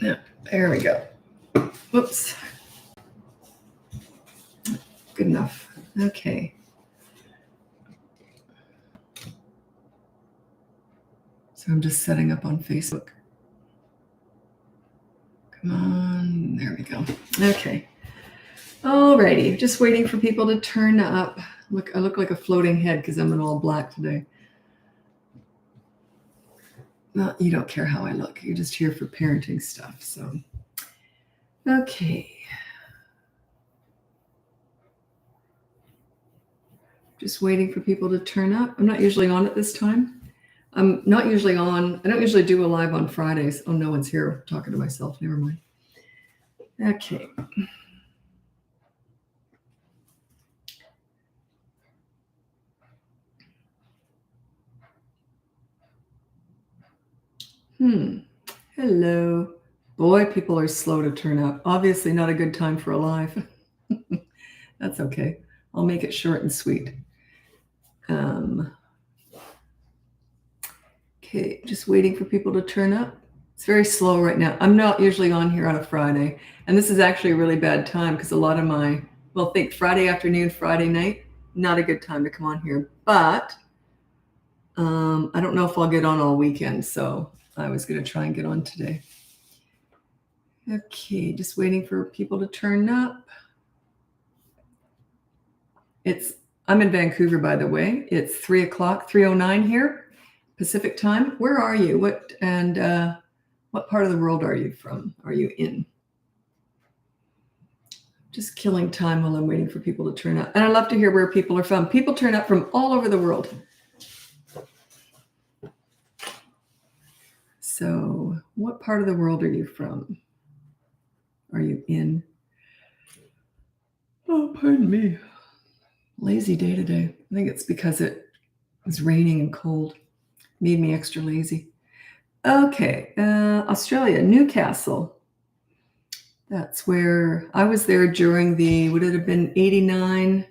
Yeah, there we go. Whoops. Good enough. Okay. So I'm just setting up on Facebook. Come on. There we go. Okay. Alrighty. Just waiting for people to turn up. Look, I look like a floating head because I'm in all black today. No, you don't care how I look. You're just here for parenting stuff. So, okay. Just waiting for people to turn up. I'm not usually on at this time. I'm not usually on. I don't usually do a live on Fridays. Oh, no one's here. I'm talking to myself. Never mind. Okay. Hello. Boy, people are slow to turn up. Obviously not a good time for a live. That's okay. I'll make it short and sweet. Okay, just waiting for people to turn up. It's very slow right now. I'm not usually on here on a Friday. And this is actually a really bad time because a lot of my, well, think Friday afternoon, Friday night, not a good time to come on here. But I don't know if I'll get on all weekend. So I was going to try and get on today. Okay, just waiting for people to turn up. I'm in Vancouver, by the way. It's 3 o'clock, 3:09 here, Pacific time. Where are you? What part of the world are you from? Are you in? Just killing time while I'm waiting for people to turn up. And I love to hear where people are from. People turn up from all over the world. So what part of the world are you from? Are you in? Oh, pardon me. Lazy day today. I think it's because it was raining and cold. Made me extra lazy. Okay, Australia, Newcastle. That's where I was there during would it have been 89?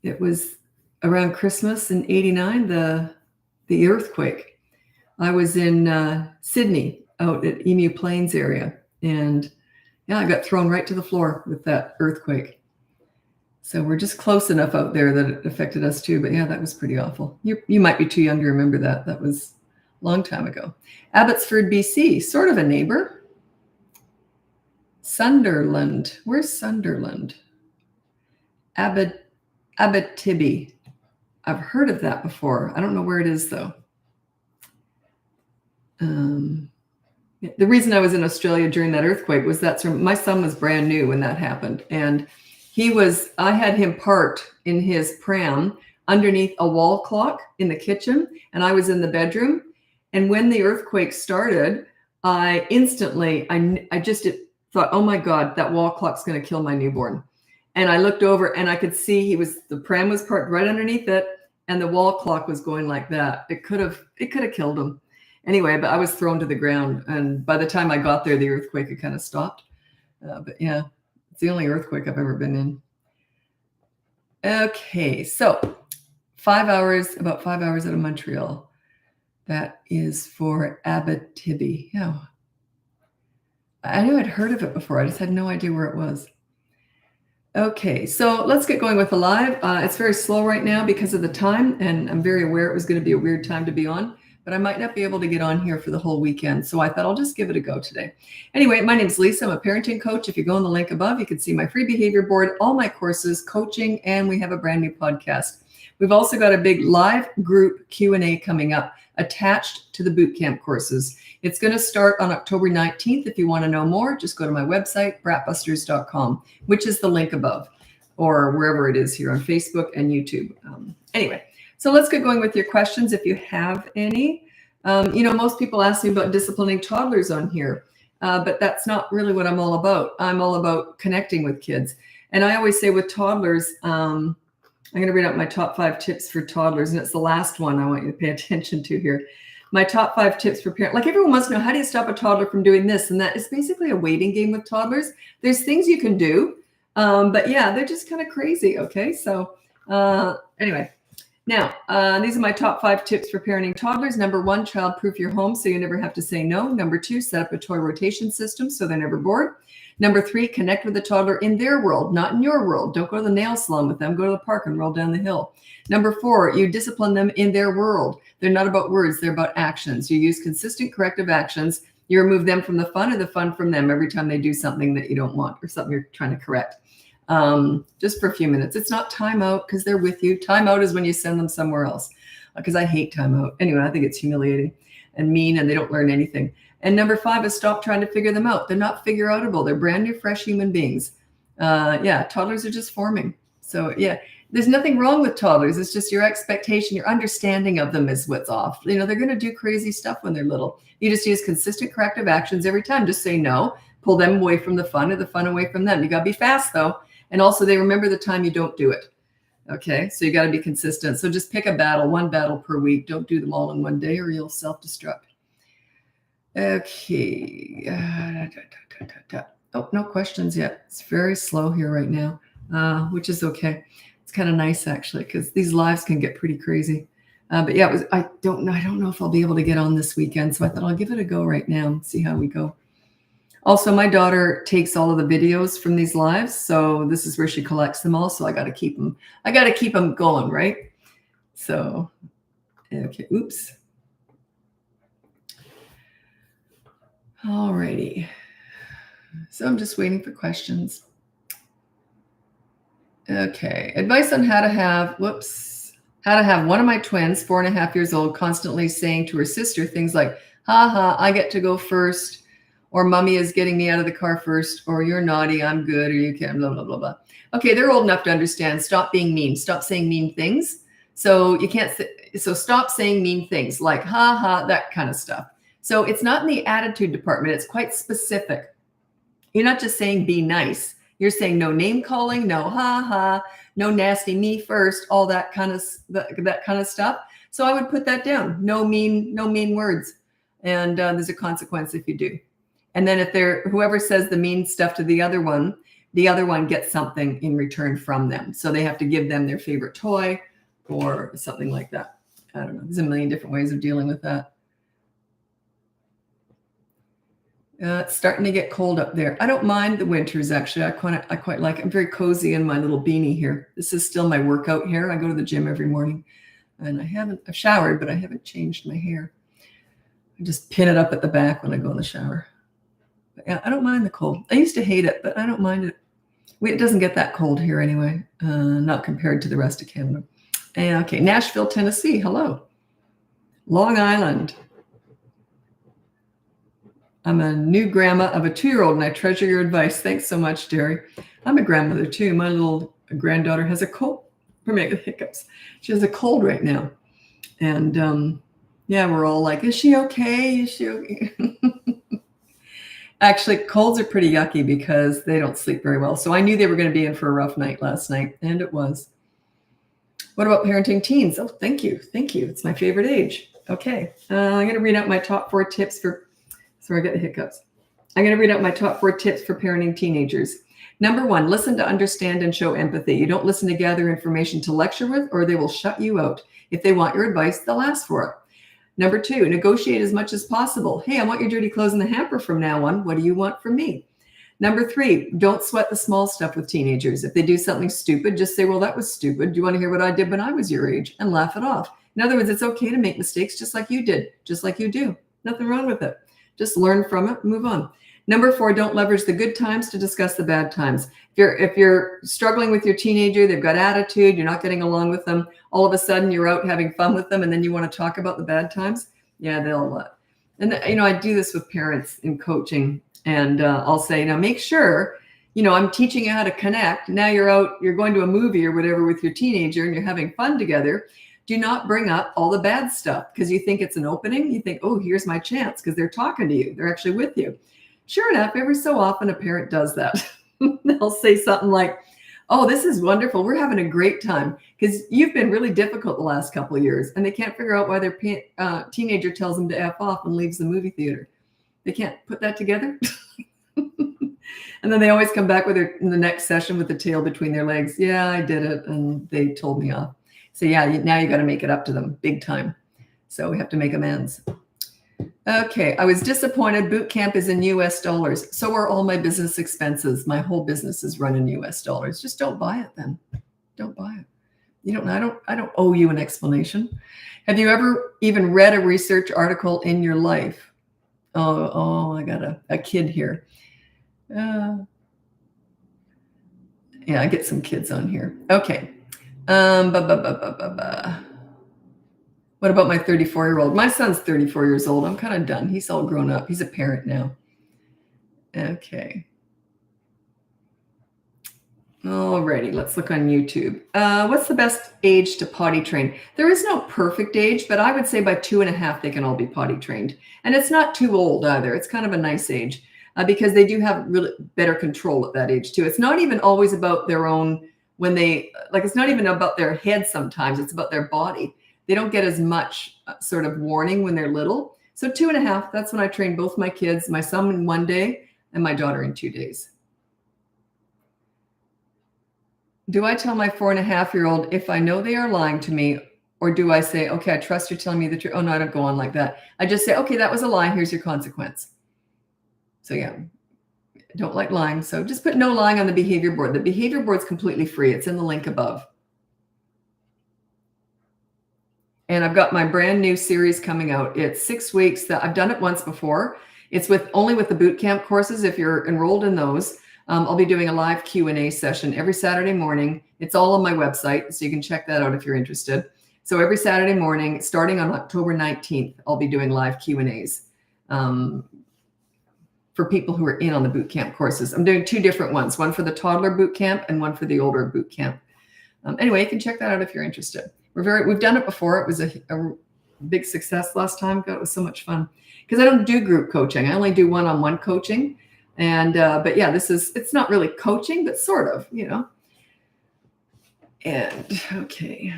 It was around Christmas in 89, the earthquake. I was in Sydney, out at Emu Plains area. And yeah, I got thrown right to the floor with that earthquake. So we're just close enough out there that it affected us too. But yeah, that was pretty awful. You might be too young to remember that. That was a long time ago. Abbotsford, BC, sort of a neighbor. Sunderland. Where's Sunderland? Abitibi. I've heard of that before. I don't know where it is, though. The reason I was in Australia during that earthquake was my son was brand new when that happened. And I had him parked in his pram underneath a wall clock in the kitchen, and I was in the bedroom. And when the earthquake started, I instantly thought, oh my God, that wall clock's going to kill my newborn. And I looked over and I could see the pram was parked right underneath it, and the wall clock was going like that. It could have killed him. Anyway, but I was thrown to the ground. And by the time I got there, the earthquake had kind of stopped. But yeah, it's the only earthquake I've ever been in. Okay, so about 5 hours out of Montreal. That is for Abitibi. Yeah. I knew I'd heard of it before. I just had no idea where it was. Okay, so let's get going with the live. It's very slow right now because of the time, and I'm very aware it was going to be a weird time to be on, but I might not be able to get on here for the whole weekend, so I thought I'll just give it a go today. Anyway, my name is Lisa. I'm a parenting coach. If you go on the link above, you can see my free behavior board, all my courses, coaching, and we have a brand new podcast. We've also got a big live group Q&A coming up attached to the bootcamp courses. It's going to start on October 19th. If you want to know more, just go to my website, BratBusters.com, which is the link above, or wherever it is here on Facebook and YouTube. Anyway, so let's get going with your questions if you have any. Most people ask me about disciplining toddlers on here, but that's not really what I'm all about. I'm all about connecting with kids. And I always say with toddlers, I'm going to read out my top 5 tips for toddlers, and it's the last one I want you to pay attention to here. My top 5 tips for parents. Like, everyone wants to know, how do you stop a toddler from doing this and that? It's basically a waiting game with toddlers. There's things you can do, but yeah, they're just kind of crazy. Okay, so anyway, Now, these are my top 5 tips for parenting toddlers. Number 1, child-proof your home so you never have to say no. Number 2, set up a toy rotation system so they're never bored. Number 3, connect with the toddler in their world, not in your world. Don't go to the nail salon with them. Go to the park and roll down the hill. Number 4, you discipline them in their world. They're not about words. They're about actions. You use consistent corrective actions. You remove them from the fun or the fun from them every time they do something that you don't want or something you're trying to correct. Just for a few minutes. It's not timeout because they're with you. Timeout is when you send them somewhere else, because I hate timeout. Anyway, I think it's humiliating and mean, and they don't learn anything. And number 5 is stop trying to figure them out. They're not figure outable. They're brand new, fresh human beings. Toddlers are just forming. So yeah, there's nothing wrong with toddlers. It's just your expectation, your understanding of them is what's off. They're going to do crazy stuff when they're little. You just use consistent corrective actions every time. Just say no, pull them away from the fun or the fun away from them. You got to be fast though. And also they remember the time you don't do it. Okay. So you got to be consistent. So just pick a battle, 1 battle per week. Don't do them all in one day or you'll self-destruct. Okay. Oh, no questions yet. It's very slow here right now, which is okay. It's kind of nice actually, because these lives can get pretty crazy. But yeah, I don't know if I'll be able to get on this weekend. So I thought I'll give it a go right now and see how we go. Also, my daughter takes all of the videos from these lives. So this is where she collects them all. So I got to keep them. I got to keep them going, right? So, okay. Oops. All righty. So I'm just waiting for questions. Okay. Advice on how to have one of my twins, 4.5 years old, constantly saying to her sister things like, ha ha, I get to go first. Or mommy is getting me out of the car first, or you're naughty, I'm good, or you can't, blah, blah, blah, blah. Okay, they're old enough to understand. Stop being mean. Stop saying mean things. So you can't, so stop saying mean things like ha ha, that kind of stuff. So it's not in the attitude department. It's quite specific. You're not just saying be nice. You're saying no name calling, no ha ha, no nasty me first, all that kind of stuff. So I would put that down. No mean words. And there's a consequence if you do. And then if whoever says the mean stuff to the other one gets something in return from them. So they have to give them their favorite toy or something like that. I don't know. There's a million different ways of dealing with that. It's starting to get cold up there. I don't mind the winters, actually. I quite like it. I'm very cozy in my little beanie here. This is still my workout hair. I go to the gym every morning. And I've showered, but I haven't changed my hair. I just pin it up at the back when I go in the shower. But yeah, I don't mind the cold. I used to hate it, but I don't mind it. It doesn't get that cold here anyway, not compared to the rest of Canada. And okay, Nashville, Tennessee. Hello. Long Island. I'm a new grandma of a 2-year-old, and I treasure your advice. Thanks so much, Derry. I'm a grandmother too. My little granddaughter has a cold. We're making hiccups. She has a cold right now. And yeah, we're all like, is she okay? Is she okay? Actually, colds are pretty yucky because they don't sleep very well. So I knew they were going to be in for a rough night last night, and it was. What about parenting teens? Oh, thank you. Thank you. It's my favorite age. Okay. I'm going to read out my top 4 tips for, sorry, I get the hiccups. I'm going to read out my top 4 tips for parenting teenagers. Number 1, listen to understand and show empathy. You don't listen to gather information to lecture with, or they will shut you out. If they want your advice, they'll ask for it. Number 2, negotiate as much as possible. Hey, I want your dirty clothes in the hamper from now on. What do you want from me? Number 3, don't sweat the small stuff with teenagers. If they do something stupid, just say, well, that was stupid. Do you want to hear what I did when I was your age? And laugh it off. In other words, it's okay to make mistakes just like you did, just like you do. Nothing wrong with it. Just learn from it, move on. Number 4, don't leverage the good times to discuss the bad times. If you're struggling with your teenager, they've got attitude, you're not getting along with them, all of a sudden you're out having fun with them, and then you want to talk about the bad times, yeah, they'll. And I do this with parents in coaching, and I'll say, make sure, I'm teaching you how to connect. Now you're out, you're going to a movie or whatever with your teenager, and you're having fun together. Do not bring up all the bad stuff because you think it's an opening. You think, oh, here's my chance because they're talking to you. They're actually with you. Sure enough, every so often a parent does that. They'll say something like, oh, this is wonderful. We're having a great time because you've been really difficult the last couple of years, and they can't figure out why their teenager tells them to F off and leaves the movie theater. They can't put that together. And then they always come back in the next session with the tail between their legs. Yeah, I did it, and they told me off. So yeah, now you got to make it up to them big time. So we have to make amends. Okay, I was disappointed. Boot camp is in US dollars. So are all my business expenses. My whole business is run in US dollars. Just don't buy it then. Don't buy it. I don't owe you an explanation. Have you ever even read a research article in your life? Oh, I got a kid here. Yeah, I get some kids on here. Okay. What about my 34-year-old? My son's 34 years old. I'm kind of done. He's all grown up. He's a parent now. Okay. Alrighty, let's look on YouTube. What's the best age to potty train? There is no perfect age, but I would say by 2.5, they can all be potty trained. And it's not too old either. It's kind of a nice age because they do have really better control at that age too. It's not even always about their own it's not even about their head sometimes. It's about their body. They don't get as much sort of warning when they're little. So 2.5, that's when I train both my kids, my son in 1 day and my daughter in 2 days. Do I tell my 4.5-year-old if I know they are lying to me, or do I say, okay, I trust you're telling me the truth? Oh, no, I don't go on like that. I just say, okay, that was a lie. Here's your consequence. So yeah, I don't like lying. So just put no lying on the behavior board. The behavior board's completely free. It's in the link above. And I've got my brand new series coming out. It's 6 weeks. That I've done it once before. It's only with the boot camp courses. If you're enrolled in those, I'll be doing a live Q&A session every Saturday morning. It's all on my website, so you can check that out if you're interested. So every Saturday morning, starting on October 19th, I'll be doing live Q&As for people who are in on the boot camp courses. I'm doing 2 different ones, one for the toddler boot camp and one for the older boot camp. Anyway, you can check that out if you're interested. We've done it before. It was a big success last time. God, it was so much fun because I don't do group coaching. I only do one-on-one coaching. And, but yeah, it's not really coaching, but sort of, and okay.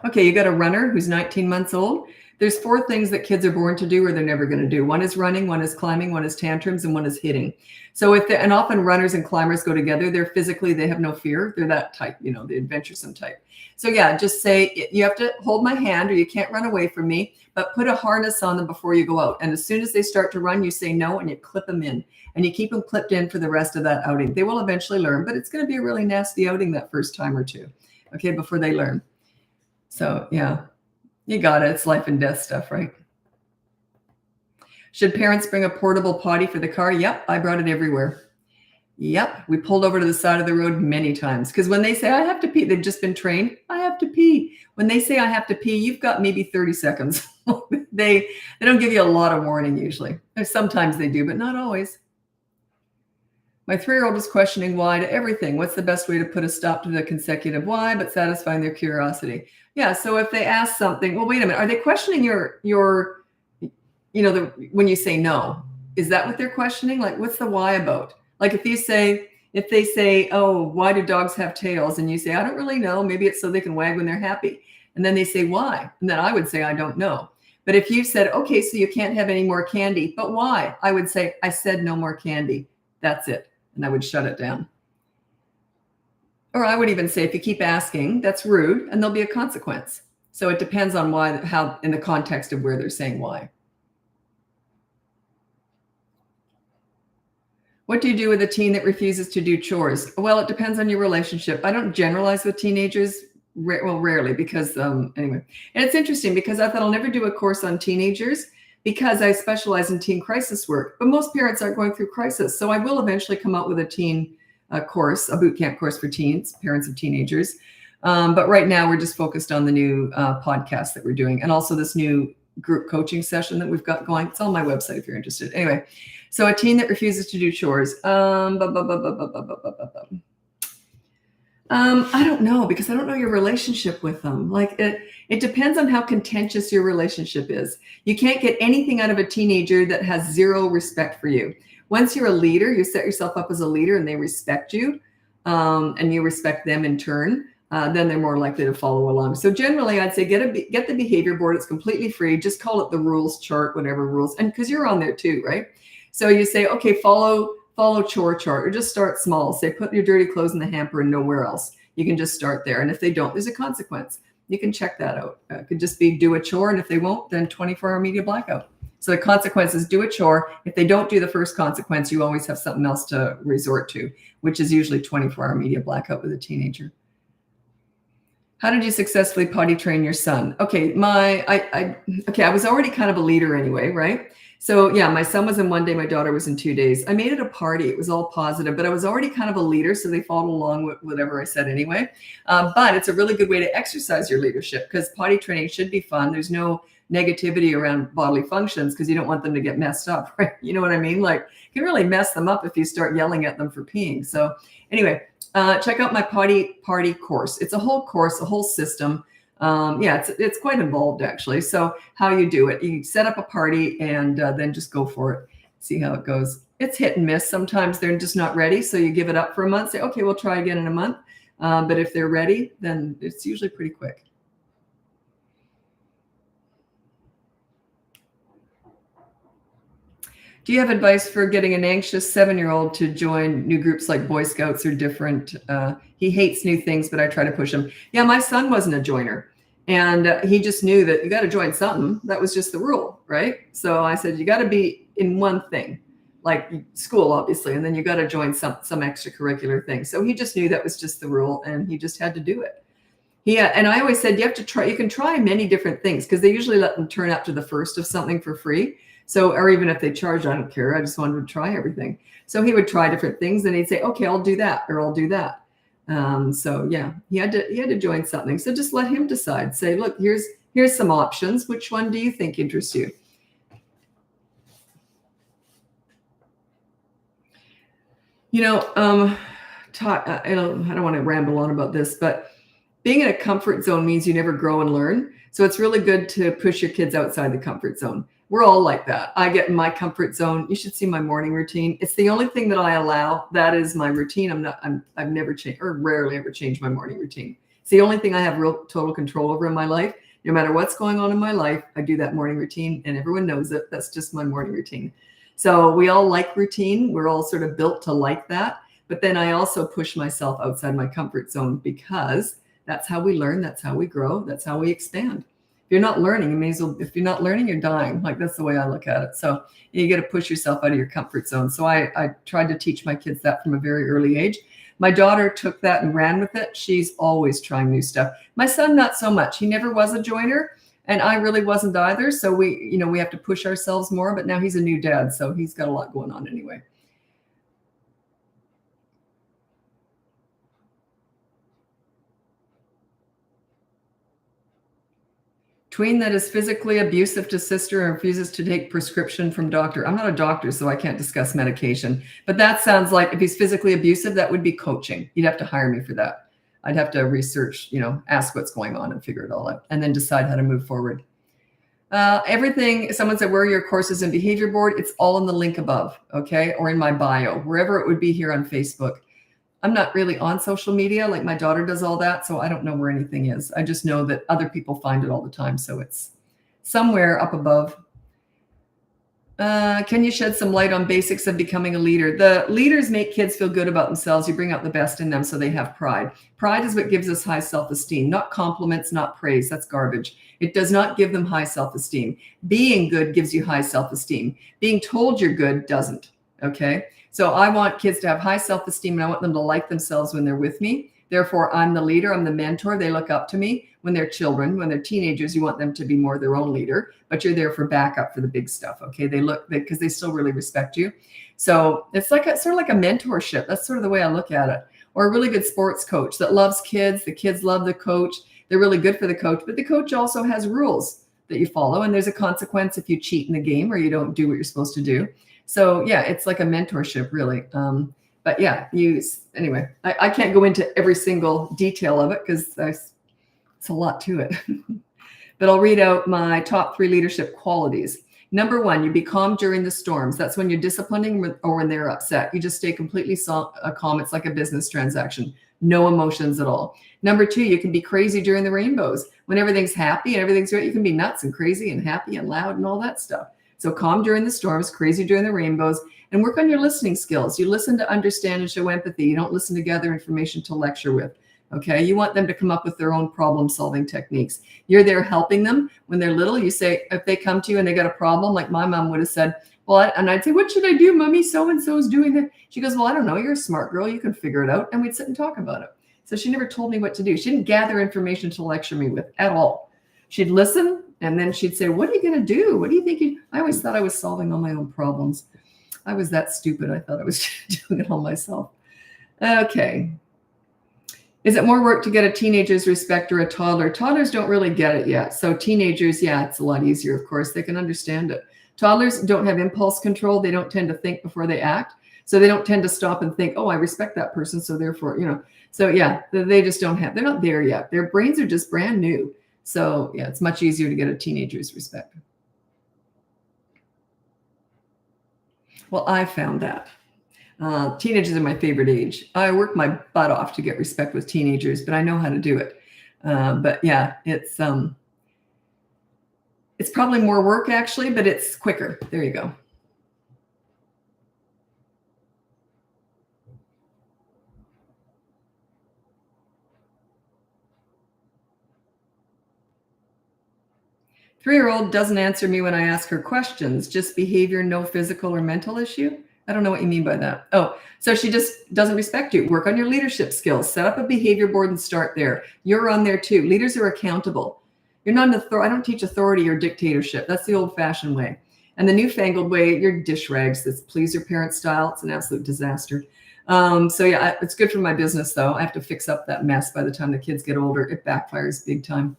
Okay. You got a runner who's 19 months old. There's 4 things that kids are born to do or they're never going to do. One is running, one is climbing, one is tantrums, and one is hitting. So and often runners and climbers go together. They have no fear. They're that type, the adventuresome type. So yeah, just say, you have to hold my hand or you can't run away from me, but put a harness on them before you go out. And as soon as they start to run, you say no, and you clip them in and you keep them clipped in for the rest of that outing. They will eventually learn, but it's going to be a really nasty outing that first time or two. Okay. Before they learn. So yeah. You got it. It's life and death stuff, right? Should parents bring a portable potty for the car? Yep. I brought it everywhere. Yep. We pulled over to the side of the road many times because when they say I have to pee, they've just been trained. I have to pee. When they say I have to pee, you've got maybe 30 seconds. They don't give you a lot of warning usually. Sometimes they do, but not always. My 3-year-old is questioning why to everything. What's the best way to put a stop to the consecutive why, but satisfying their curiosity? Yeah. So if they ask something, well, wait a minute. Are they questioning when you say no, is that what they're questioning? Like, what's the why about? Like if they say, oh, why do dogs have tails? And you say, I don't really know. Maybe it's so they can wag when they're happy. And then they say, why? And then I would say, I don't know. But if you said, okay, so you can't have any more candy, but why? I would say, I said no more candy. That's it. And I would shut it down. Or I would even say, if you keep asking, that's rude, and there'll be a consequence. So it depends on how in the context of where they're saying why. What do you do with a teen that refuses to do chores? Well, it depends on your relationship. I don't generalize with teenagers, rarely, because anyway. And it's interesting because I thought I'll never do a course on teenagers because I specialize in teen crisis work. But most parents aren't going through crisis. So I will eventually come out with a teen course, a boot camp course for teens, parents of teenagers. But right now we're just focused on the new podcast that we're doing and also this new group coaching session that we've got going. It's on my website if you're interested. Anyway, so a teen that refuses to do chores. I don't know because I don't know your relationship with them. Like it depends on how contentious your relationship is. You can't get anything out of a teenager that has zero respect for you. Once you're a leader, you set yourself up as a leader and they respect you and you respect them in turn, then they're more likely to follow along. So generally, I'd say get the behavior board. It's completely free. Just call it the rules chart, whatever rules. And because you're on there too, right? So you say, okay, follow chore chart or just start small. Say, put your dirty clothes in the hamper and nowhere else. you can just start there. And if they don't, there's a consequence. You can check that out. It could just be do a chore, and if they won't, then 24-hour media blackout. So the consequence is do a chore. If they don't do the first consequence, you always have something else to resort to, which is usually 24-hour media blackout with a teenager. How did you successfully potty train your son? Okay, I was already kind of a leader anyway, right? So yeah, my son was in 1 day, my daughter was in 2 days. I made it a party. It was all positive, but I was already kind of a leader, so they followed along with whatever I said anyway. But it's a really good way to exercise your leadership, because potty training should be fun. There's no negativity around bodily functions because you don't want them to get messed up, right? You know what I mean? Like, you can really mess them up if you start yelling at them for peeing. So anyway, check out my potty party course. It's a whole course, a whole system. It's quite involved actually. So how you do it, you set up a party and then just go for it. See how it goes. It's hit and miss. Sometimes they're just not ready. So you give it up for a month, say, okay, we'll try again in a month. But if they're ready, then it's usually pretty quick. Do you have advice for getting an anxious 7-year-old to join new groups like Boy Scouts or different? He hates new things, but I try to push him. Yeah, my son wasn't a joiner. And he just knew that you got to join something. That was just the rule, right? So I said, you got to be in one thing, like school, obviously, and then you got to join some extracurricular thing. So he just knew that was just the rule, and he just had to do it. Yeah, and I always said you have to try. You can try many different things because they usually let them turn up to the first of something for free. So, or even if they charge, I don't care. I just wanted to try everything. So he would try different things, and he'd say, "Okay, I'll do that," or "I'll do that." So yeah, he had to join something. So just let him decide. Say, "Look, here's some options. Which one do you think interests you?" You know, I don't want to ramble on about this, but being in a comfort zone means you never grow and learn. So it's really good to push your kids outside the comfort zone. We're all like that. I get in my comfort zone. You should see my morning routine. It's the only thing that I allow. That is my routine. I've never changed or rarely ever changed my morning routine. It's the only thing I have real total control over in my life. No matter what's going on in my life, I do that morning routine, and everyone knows it. That's just my morning routine. So we all like routine. We're all sort of built to like that. But then I also push myself outside my comfort zone because that's how we learn. That's how we grow. That's how we expand. If you're not learning, if you're not learning, you're dying. Like, that's the way I look at it. So you got to push yourself out of your comfort zone. So I tried to teach my kids that from a very early age. My daughter took that and ran with it. She's always trying new stuff. My son, not so much. He never was a joiner, and I really wasn't either. So we have to push ourselves more, but now he's a new dad. So he's got a lot going on anyway. Tween that is physically abusive to sister and refuses to take prescription from doctor. I'm not a doctor, so I can't discuss medication. But that sounds like if he's physically abusive, that would be coaching. You'd have to hire me for that. I'd have to research, ask what's going on and figure it all out, and then decide how to move forward. Everything, someone said, where are your courses and behavior board? It's all in the link above, okay? Or in my bio, wherever it would be here on Facebook. I'm not really on social media, like my daughter does all that, so I don't know where anything is. I just know that other people find it all the time, so it's somewhere up above. Can you shed some light on basics of becoming a leader? The leaders make kids feel good about themselves. You bring out the best in them so they have pride. Pride is what gives us high self-esteem, not compliments, not praise. That's garbage. It does not give them high self-esteem. Being good gives you high self-esteem. Being told you're good doesn't, okay? So I want kids to have high self-esteem, and I want them to like themselves when they're with me. Therefore, I'm the leader. I'm the mentor. They look up to me. When they're children, when they're teenagers, you want them to be more their own leader, but you're there for backup for the big stuff. Okay. Because they still really respect you. So it's like sort of like a mentorship. That's sort of the way I look at it. Or a really good sports coach that loves kids. The kids love the coach. They're really good for the coach, but the coach also has rules that you follow. And there's a consequence if you cheat in the game or you don't do what you're supposed to do. So yeah, it's like a mentorship really. But yeah, anyway, I can't go into every single detail of it because it's a lot to it. But I'll read out my top 3 leadership qualities. Number 1, you be calm during the storms. That's when you're disciplining or when they're upset. You just stay completely calm. It's like a business transaction. No emotions at all. Number 2, you can be crazy during the rainbows. When everything's happy and everything's great, you can be nuts and crazy and happy and loud and all that stuff. So calm during the storms, crazy during the rainbows, and work on your listening skills. You listen to understand and show empathy. You don't listen to gather information to lecture with. Okay. You want them to come up with their own problem solving techniques. You're there helping them when they're little. You say, if they come to you and they got a problem, like my mom would have said, well, and I'd say, what should I do, mommy? So-and-so is doing that. She goes, well, I don't know. You're a smart girl. You can figure it out. And we'd sit and talk about it. So she never told me what to do. She didn't gather information to lecture me with at all. She'd listen and then she'd say, what are you going to do? What do you think? I always thought I was solving all my own problems. I was that stupid. I thought I was doing it all myself. Okay. Is it more work to get a teenager's respect or a toddler? Toddlers don't really get it yet. So teenagers, yeah, it's a lot easier, of course. They can understand it. Toddlers don't have impulse control. They don't tend to think before they act. So they don't tend to stop and think, oh, I respect that person. So therefore, so yeah, they just don't have, they're not there yet. Their brains are just brand new. So yeah, it's much easier to get a teenager's respect. Well, I found that. Teenagers are my favorite age. I work my butt off to get respect with teenagers, but I know how to do it. But yeah, it's probably more work actually, but it's quicker. There you go. Three-year-old doesn't answer me when I ask her questions, just behavior, no physical or mental issue. I don't know what you mean by that. Oh, so she just doesn't respect you. Work on your leadership skills. Set up a behavior board and start there. You're on there too. Leaders are accountable. You're not I don't teach authority or dictatorship. That's the old-fashioned way. And the newfangled way, you're dish rags. That's please your parent style. It's an absolute disaster. So yeah, it's good for my business though. I have to fix up that mess by the time the kids get older. It backfires big time.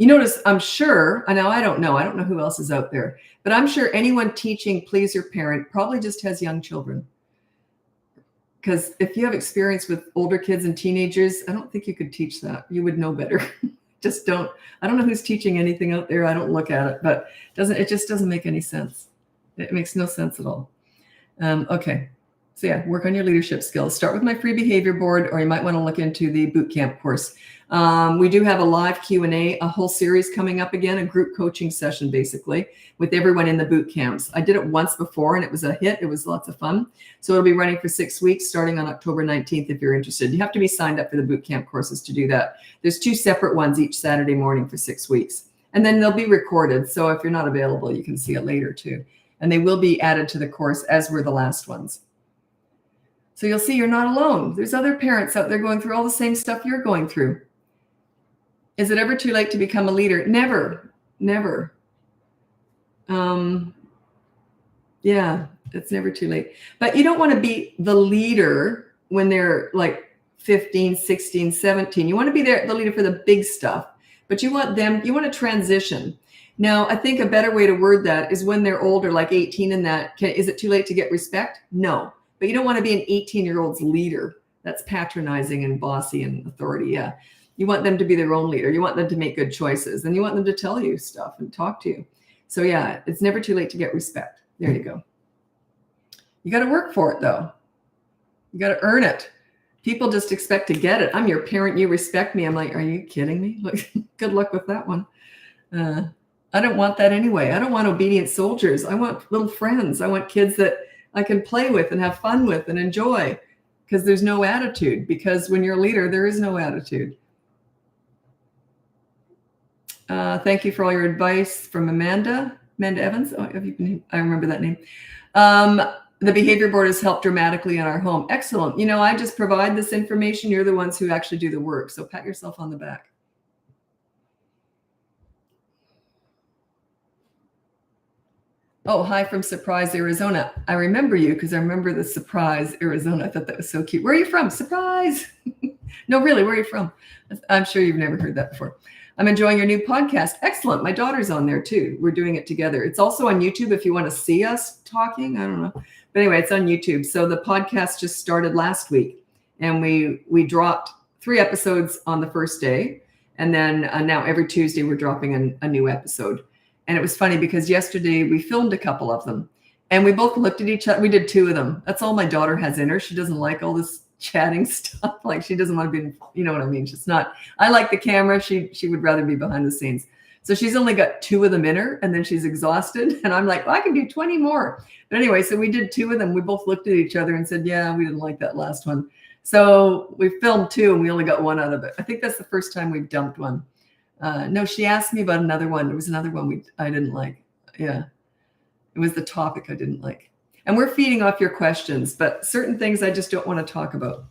You notice, I'm sure, now I don't know who else is out there, but I'm sure anyone teaching please your parent probably just has young children. Because if you have experience with older kids and teenagers, I don't think you could teach that. You would know better. I don't know who's teaching anything out there. I don't look at it, but it just doesn't make any sense. It makes no sense at all. Okay. So yeah, work on your leadership skills. Start with my free behavior board, or you might want to look into the boot camp course. We do have a live Q&A, a whole series coming up again, a group coaching session, basically, with everyone in the boot camps. I did it once before and it was a hit. It was lots of fun. So it'll be running for 6 weeks, starting on October 19th, if you're interested. You have to be signed up for the boot camp courses to do that. There's 2 separate ones each Saturday morning for 6 weeks. And then they'll be recorded. So if you're not available, you can see it later too. And they will be added to the course, as were the last ones. So you'll see you're not alone. There's other parents out there going through all the same stuff you're going through. Is it ever too late to become a leader? Never, never. Yeah, it's never too late. But you don't want to be the leader when they're like 15, 16, 17. You want to be the leader for the big stuff, but you want to transition. Now, I think a better way to word that is when they're older, like 18 and that, is it too late to get respect? No. But you don't want to be an 18-year-old's leader. That's patronizing and bossy and authority. Yeah. You want them to be their own leader. You want them to make good choices. And you want them to tell you stuff and talk to you. So yeah, it's never too late to get respect. There you go. You got to work for it, though. You got to earn it. People just expect to get it. I'm your parent. You respect me. I'm like, are you kidding me? Look, good luck with that one. I don't want that anyway. I don't want obedient soldiers. I want little friends. I want kids that I can play with and have fun with and enjoy, because there's no attitude. Because when you're a leader, there is no attitude. Thank you for all your advice from Amanda Evans. Oh, I remember that name. The behavior board has helped dramatically in our home. Excellent. I just provide this information. You're the ones who actually do the work. So pat yourself on the back. Oh, hi from Surprise, Arizona. I remember you because I remember the Surprise, Arizona. I thought that was so cute. Where are you from? Surprise. No, really, where are you from? I'm sure you've never heard that before. I'm enjoying your new podcast. Excellent. My daughter's on there too. We're doing it together. It's also on YouTube if you want to see us talking. I don't know. But anyway, it's on YouTube. So the podcast just started last week, and we dropped 3 episodes on the first day. And then now every Tuesday we're dropping a new episode. And it was funny because yesterday we filmed a couple of them and we both looked at each other. We did 2 of them. That's all my daughter has in her. She doesn't like all this chatting stuff. Like, she doesn't want to be, you know what I mean? She's not, I like the camera. She would rather be behind the scenes. So she's only got 2 of them in her, and then she's exhausted. And I'm like, well, I can do 20 more. But anyway, so we did 2 of them. We both looked at each other and said, yeah, we didn't like that last one. So we filmed 2 and we only got 1 out of it. I think that's the first time we've dumped one. No, she asked me about another one. There was another one I didn't like. Yeah. It was the topic I didn't like. And we're feeding off your questions, but certain things I just don't want to talk about.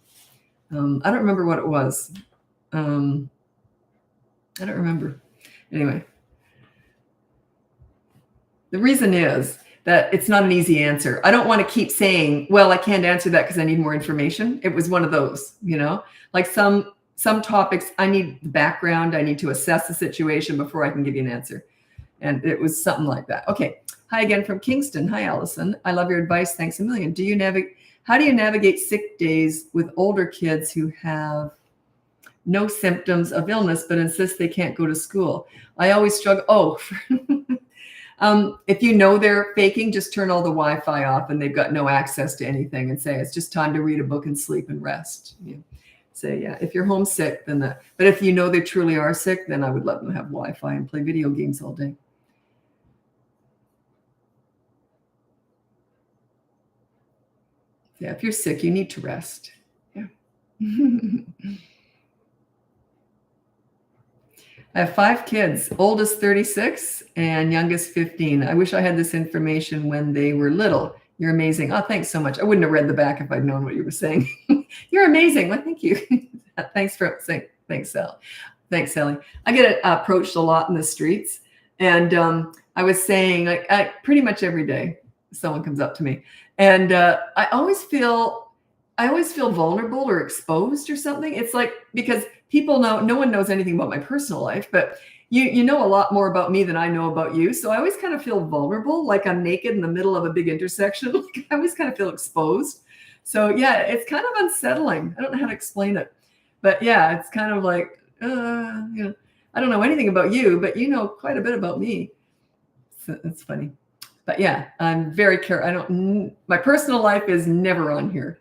I don't remember what it was. I don't remember. Anyway. The reason is that it's not an easy answer. I don't want to keep saying, well, I can't answer that because I need more information. It was one of those, like some topics, I need the background. I need to assess the situation before I can give you an answer. And it was something like that. Okay. Hi again from Kingston. Hi, Allison. I love your advice. Thanks a million. How do you navigate sick days with older kids who have no symptoms of illness, but insist they can't go to school? I always struggle. If you know they're faking, just turn all the Wi-Fi off and they've got no access to anything and say, it's just time to read a book and sleep and rest. Say, yeah, if you're homesick, then that. But if you know they truly are sick, then I would let them have Wi-Fi and play video games all day. Yeah, if you're sick, you need to rest. Yeah. I have 5 kids, oldest 36 and youngest 15. I wish I had this information when they were little. You're amazing. Oh, thanks so much. I wouldn't have read the back if I'd known what you were saying. You're amazing. Well, thank you. Thanks for saying, thanks, Sally. Thanks, Sally. I get approached a lot in the streets. And I was saying, like, pretty much every day, someone comes up to me. And I always feel vulnerable or exposed or something. It's like, because people know, no one knows anything about my personal life, but you know a lot more about me than I know about you. So I always kind of feel vulnerable, like I'm naked in the middle of a big intersection. Like I always kind of feel exposed. So yeah, it's kind of unsettling. I don't know how to explain it, but yeah, it's kind of like, I don't know anything about you, but you know quite a bit about me. So it's funny. But yeah, I'm very careful. My personal life is never on here.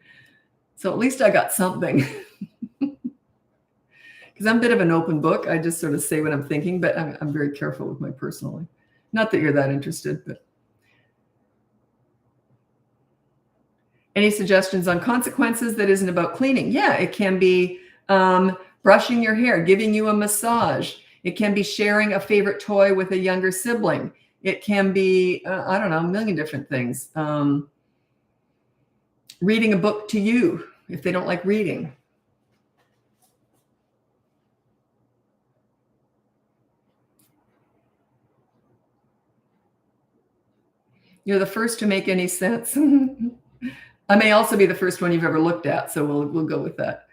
So at least I got something. Because I'm a bit of an open book. I just sort of say what I'm thinking, but I'm very careful with my personal life. Not that you're that interested, but. Any suggestions on consequences that isn't about cleaning? Yeah, it can be brushing your hair, giving you a massage. It can be sharing a favorite toy with a younger sibling. It can be, I don't know, a million different things. Reading a book to you if they don't like reading. You're the first to make any sense. I may also be the first one you've ever looked at, so we'll go with that.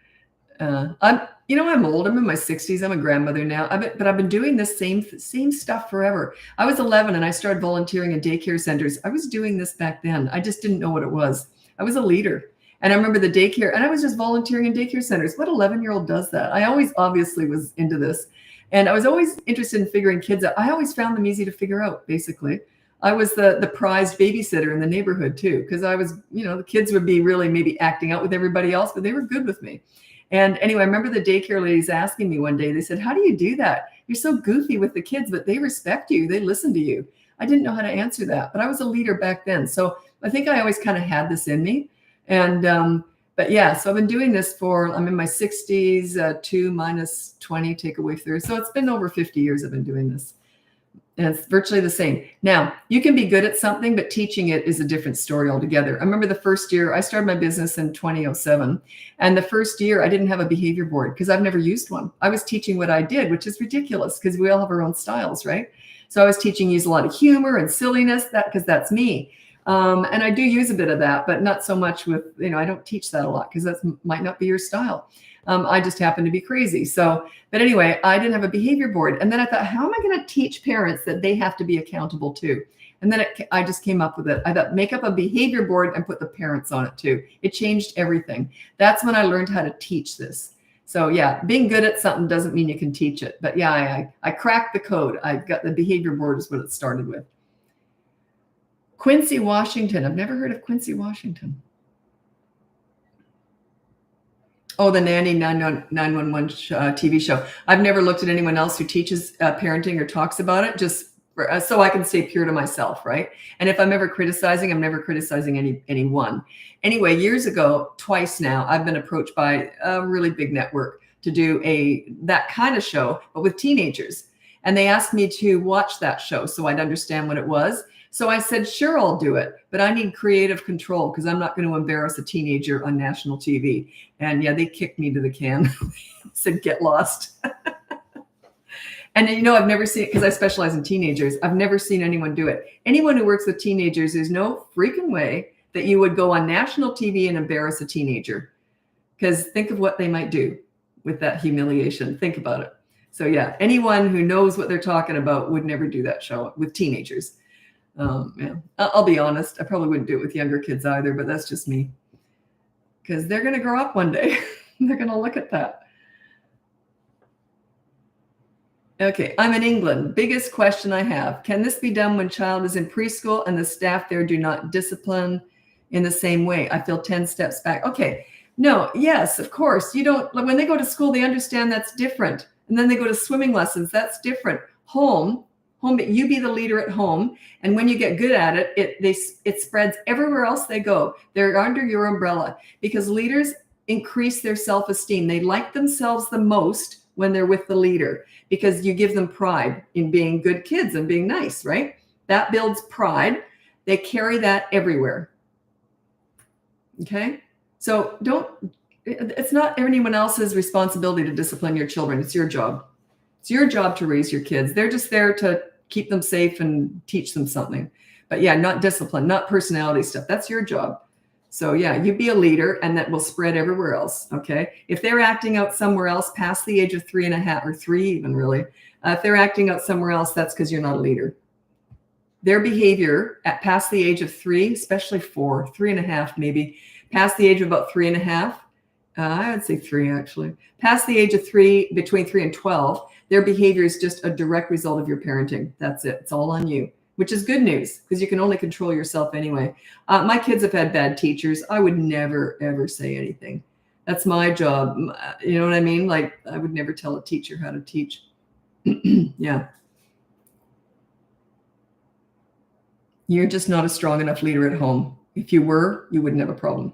I'm old. I'm in my 60s. I'm a grandmother now. But I've been doing this same stuff forever. I was 11 and I started volunteering in daycare centers. I was doing this back then. I just didn't know what it was. I was a leader. And I remember the daycare, and I was just volunteering in daycare centers. What 11-year-old does that? I always obviously was into this. And I was always interested in figuring kids out. I always found them easy to figure out, basically. I was the prized babysitter in the neighborhood too, because I was, the kids would be really maybe acting out with everybody else, but they were good with me. And anyway, I remember the daycare ladies asking me one day, they said, how do you do that? You're so goofy with the kids, but they respect you. They listen to you. I didn't know how to answer that, but I was a leader back then. So I think I always kind of had this in me. And, but yeah, so I've been doing this I'm in my 60s, 2 minus 20, take away 30. So it's been over 50 years I've been doing this. And it's virtually the same. Now, you can be good at something, but teaching it is a different story altogether. I remember the first year, I started my business in 2007. And the first year, I didn't have a behavior board because I've never used one. I was teaching what I did, which is ridiculous because we all have our own styles, right? So I was teaching use a lot of humor and silliness, because that's me. And I do use a bit of that, but not so much with, I don't teach that a lot because that might not be your style. I just happen to be crazy. So, but anyway, I didn't have a behavior board. And then I thought, how am I going to teach parents that they have to be accountable too? And then I just came up with it. I thought, make up a behavior board and put the parents on it too. It changed everything. That's when I learned how to teach this. So yeah, being good at something doesn't mean you can teach it. But yeah, I cracked the code. I got the behavior board is what it started with. Quincy, Washington. I've never heard of Quincy, Washington. Oh, the Nanny 911 TV show. I've never looked at anyone else who teaches parenting or talks about it. Just so I can stay pure to myself, right? And if I'm ever criticizing, I'm never criticizing anyone. Anyway, years ago, twice now, I've been approached by a really big network to do that kind of show, but with teenagers. And they asked me to watch that show so I'd understand what it was. So I said, sure, I'll do it, but I need creative control because I'm not going to embarrass a teenager on national TV. And yeah, they kicked me to the can. Said, get lost. And I've never seen it because I specialize in teenagers. I've never seen anyone do it. Anyone who works with teenagers, there's no freaking way that you would go on national TV and embarrass a teenager. Because think of what they might do with that humiliation. Think about it. So yeah, anyone who knows what they're talking about would never do that show with teenagers. Yeah, I'll be honest. I probably wouldn't do it with younger kids either, but that's just me. Because they're going to grow up one day. They're going to look at that. Okay, I'm in England. Biggest question I have. Can this be done when child is in preschool and the staff there do not discipline in the same way? I feel 10 steps back. Okay, no, yes, of course. You don't, when they go to school, they understand that's different. And then they go to swimming lessons, that's different. Home, you be the leader at home. And when you get good at it, it spreads everywhere else they go. They're under your umbrella because leaders increase their self-esteem. They like themselves the most when they're with the leader because you give them pride in being good kids and being nice, right? That builds pride. They carry that everywhere. Okay? So it's not anyone else's responsibility to discipline your children. It's your job. It's your job to raise your kids. They're just there to keep them safe and teach them something. But yeah, not discipline, not personality stuff. That's your job. So yeah, you be a leader and that will spread everywhere else, okay? If they're acting out somewhere else past the age of 3.5 or 3 even really, if they're acting out somewhere else, that's because you're not a leader. Their behavior at past the age of 3, especially 4, 3.5 maybe, past the age of about 3.5, I would say 3 actually, past the age of 3, between 3 and 12, their behavior is just a direct result of your parenting. That's it. It's all on you. Which is good news because you can only control yourself anyway. My kids have had bad teachers. I would never, ever say anything. That's my job. You know what I mean? Like I would never tell a teacher how to teach. Yeah. You're just not a strong enough leader at home. If you were, you wouldn't have a problem.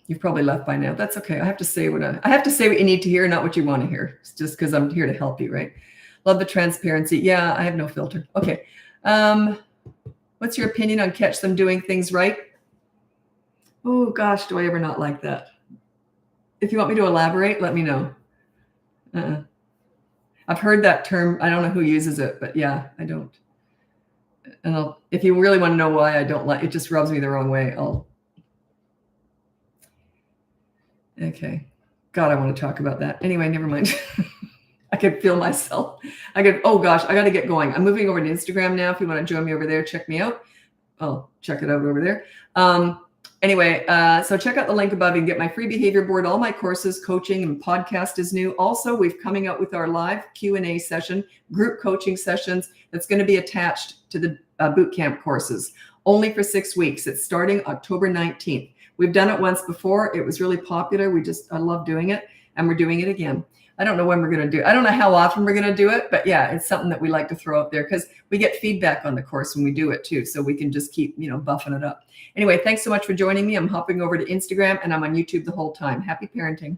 You've probably left by now. That's okay. I have to say what you need to hear, not what you want to hear. It's just because I'm here to help you, right? Love the transparency. Yeah, I have no filter. Okay. What's your opinion on catch them doing things right? Oh gosh, do I ever not like that? If you want me to elaborate, let me know. I've heard that term. I don't know who uses it, but yeah, I don't. And if you really want to know why I don't like it, just rubs me the wrong way. Okay. God, I want to talk about that. Anyway, never mind. I could feel myself. Oh gosh, I got to get going. I'm moving over to Instagram now. If you want to join me over there, check me out. Oh, check it out over there. Anyway, so check out the link above and get my free behavior board. All my courses, coaching, and podcast is new. Also, we've coming out with our live Q&A session, group coaching sessions that's going to be attached to the bootcamp courses, only for 6 weeks. It's starting October 19th. We've done it once before. It was really popular. I love doing it, and we're doing it again. I don't know when we're going to do it. I don't know how often we're going to do it, but yeah, it's something that we like to throw out there because we get feedback on the course when we do it too. So we can just keep, buffing it up. Anyway, thanks so much for joining me. I'm hopping over to Instagram and I'm on YouTube the whole time. Happy parenting.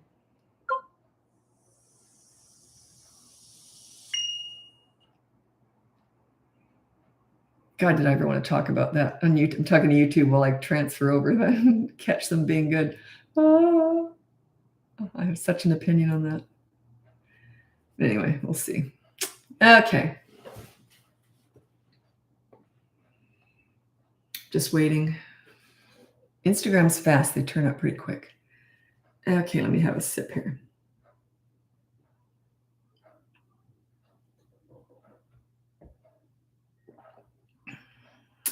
God, did I ever want to talk about that on YouTube? I'm talking to YouTube while I transfer over that, catch them being good. Oh, I have such an opinion on that. Anyway, we'll see. Okay. Just waiting. Instagram's fast. They turn up pretty quick. Okay, let me have a sip here.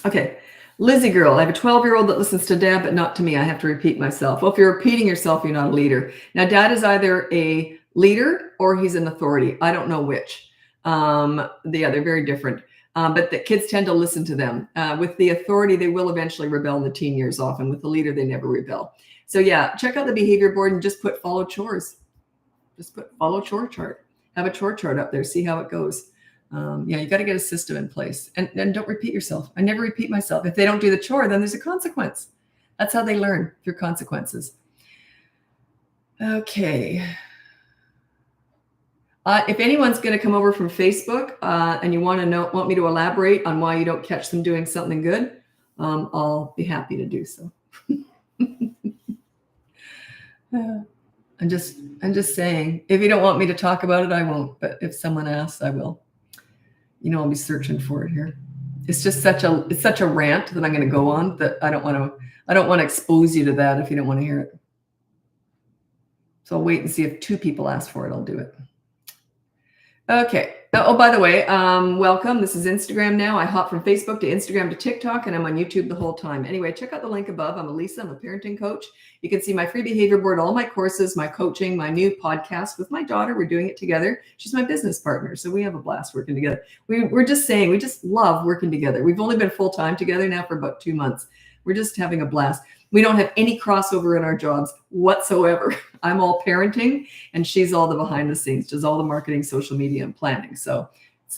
Okay. Lizzie girl, I have a 12-year-old that listens to Dad, but not to me. I have to repeat myself. Well, if you're repeating yourself, you're not a leader. Now, Dad is either a leader or he's an authority. I don't know which. They're very different. But the kids tend to listen to them. With the authority, they will eventually rebel in the teen years often. With the leader, they never rebel. So yeah, check out the behavior board and just put follow chores. Just put follow chore chart. Have a chore chart up there. See how it goes. Yeah, you got to get a system in place, and don't repeat yourself. I never repeat myself. If they don't do the chore, then there's a consequence. That's how they learn, through consequences. Okay. If anyone's going to come over from Facebook and you want me to elaborate on why you don't catch them doing something good, I'll be happy to do so. I'm just saying, if you don't want me to talk about it, I won't. But if someone asks, I will. I'll be searching for it here. It's just such a rant that I'm going to go on that I don't want to expose you to that if you don't want to hear it. So I'll wait and see if 2 people ask for it. I'll do it. Okay. Oh, by the way, welcome. This is Instagram now. I hop from Facebook to Instagram to TikTok, and I'm on YouTube the whole time. Anyway, check out the link above. I'm Lisa. I'm a parenting coach. You can see my free behavior board, all my courses, my coaching, my new podcast with my daughter. We're doing it together. She's my business partner, so we have a blast working together. We're just saying, we just love working together. We've only been full-time together now for about 2 months. We're just having a blast. We don't have any crossover in our jobs whatsoever. I'm all parenting and she's all the behind the scenes, does all the marketing, social media, and planning. So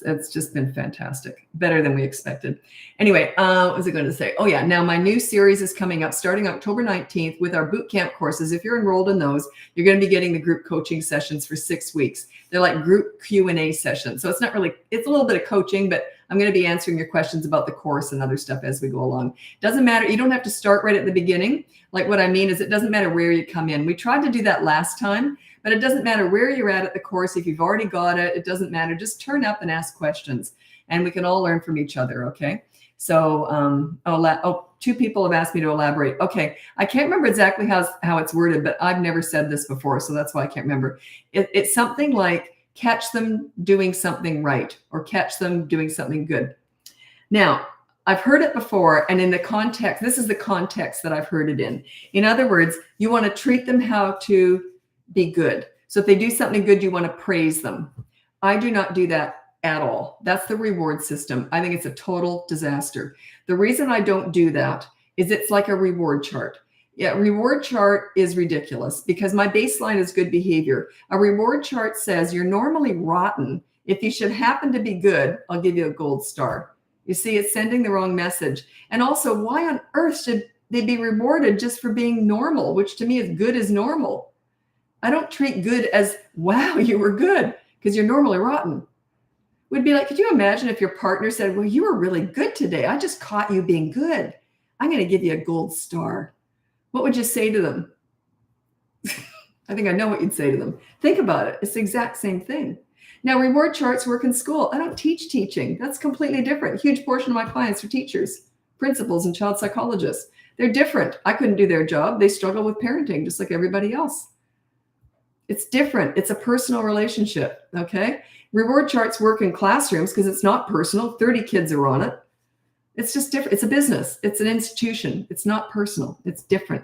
it's just been fantastic, better than we expected. Anyway, what was I going to say? Oh yeah, now my new series is coming up starting October 19th with our boot camp courses. If you're enrolled in those, you're going to be getting the group coaching sessions for 6 weeks. They're like group Q&A sessions. So it's not really, it's a little bit of coaching, but I'm going to be answering your questions about the course and other stuff as we go along. Doesn't matter. You don't have to start right at the beginning. Like what I mean is it doesn't matter where you come in. We tried to do that last time, but it doesn't matter where you're at the course. If you've already got it, it doesn't matter. Just turn up and ask questions and we can all learn from each other. Okay. So, 2 people have asked me to elaborate. Okay. I can't remember exactly how it's worded, but I've never said this before. So that's why I can't remember. It's something like catch them doing something right or catch them doing something good. Now, I've heard it before, and in the context, this is the context that I've heard it in. In other words, you want to treat them how to be good. So if they do something good, you want to praise them. I do not do that at all. That's the reward system. I think it's a total disaster. The reason I don't do that is it's like a reward chart. Yeah, reward chart is ridiculous because my baseline is good behavior. A reward chart says you're normally rotten. If you should happen to be good, I'll give you a gold star. You see, it's sending the wrong message. And also, why on earth should they be rewarded just for being normal, which to me is good as normal? I don't treat good as, wow, you were good, because you're normally rotten. Would be like, could you imagine if your partner said, well, you were really good today. I just caught you being good. I'm going to give you a gold star. What would you say to them? I think I know what you'd say to them. Think about it. It's the exact same thing. Now, reward charts work in school. I don't teach teaching. That's completely different. A huge portion of my clients are teachers, principals, and child psychologists. They're different. I couldn't do their job. They struggle with parenting just like everybody else. It's different. It's a personal relationship, okay? Reward charts work in classrooms because it's not personal. 30 kids are on it. It's just different. It's a business. It's an institution. It's not personal. It's different.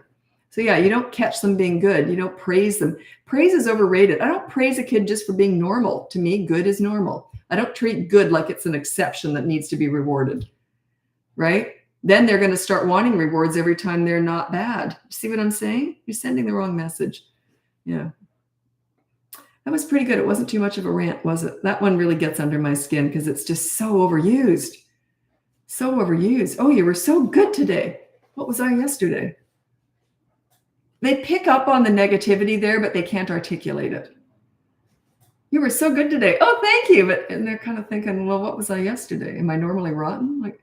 So yeah, you don't catch them being good. You don't praise them. Praise is overrated. I don't praise a kid just for being normal. To me, good is normal. I don't treat good like it's an exception that needs to be rewarded, right? Then they're going to start wanting rewards every time they're not bad. See what I'm saying? You're sending the wrong message. Yeah. That was pretty good. It wasn't too much of a rant, was it? That one really gets under my skin because it's just so overused. So overused. Oh, you were so good today. What was I yesterday? They pick up on the negativity there, but they can't articulate it. You were so good today. Oh, thank you. And they're kind of thinking, well, what was I yesterday? Am I normally rotten? Like,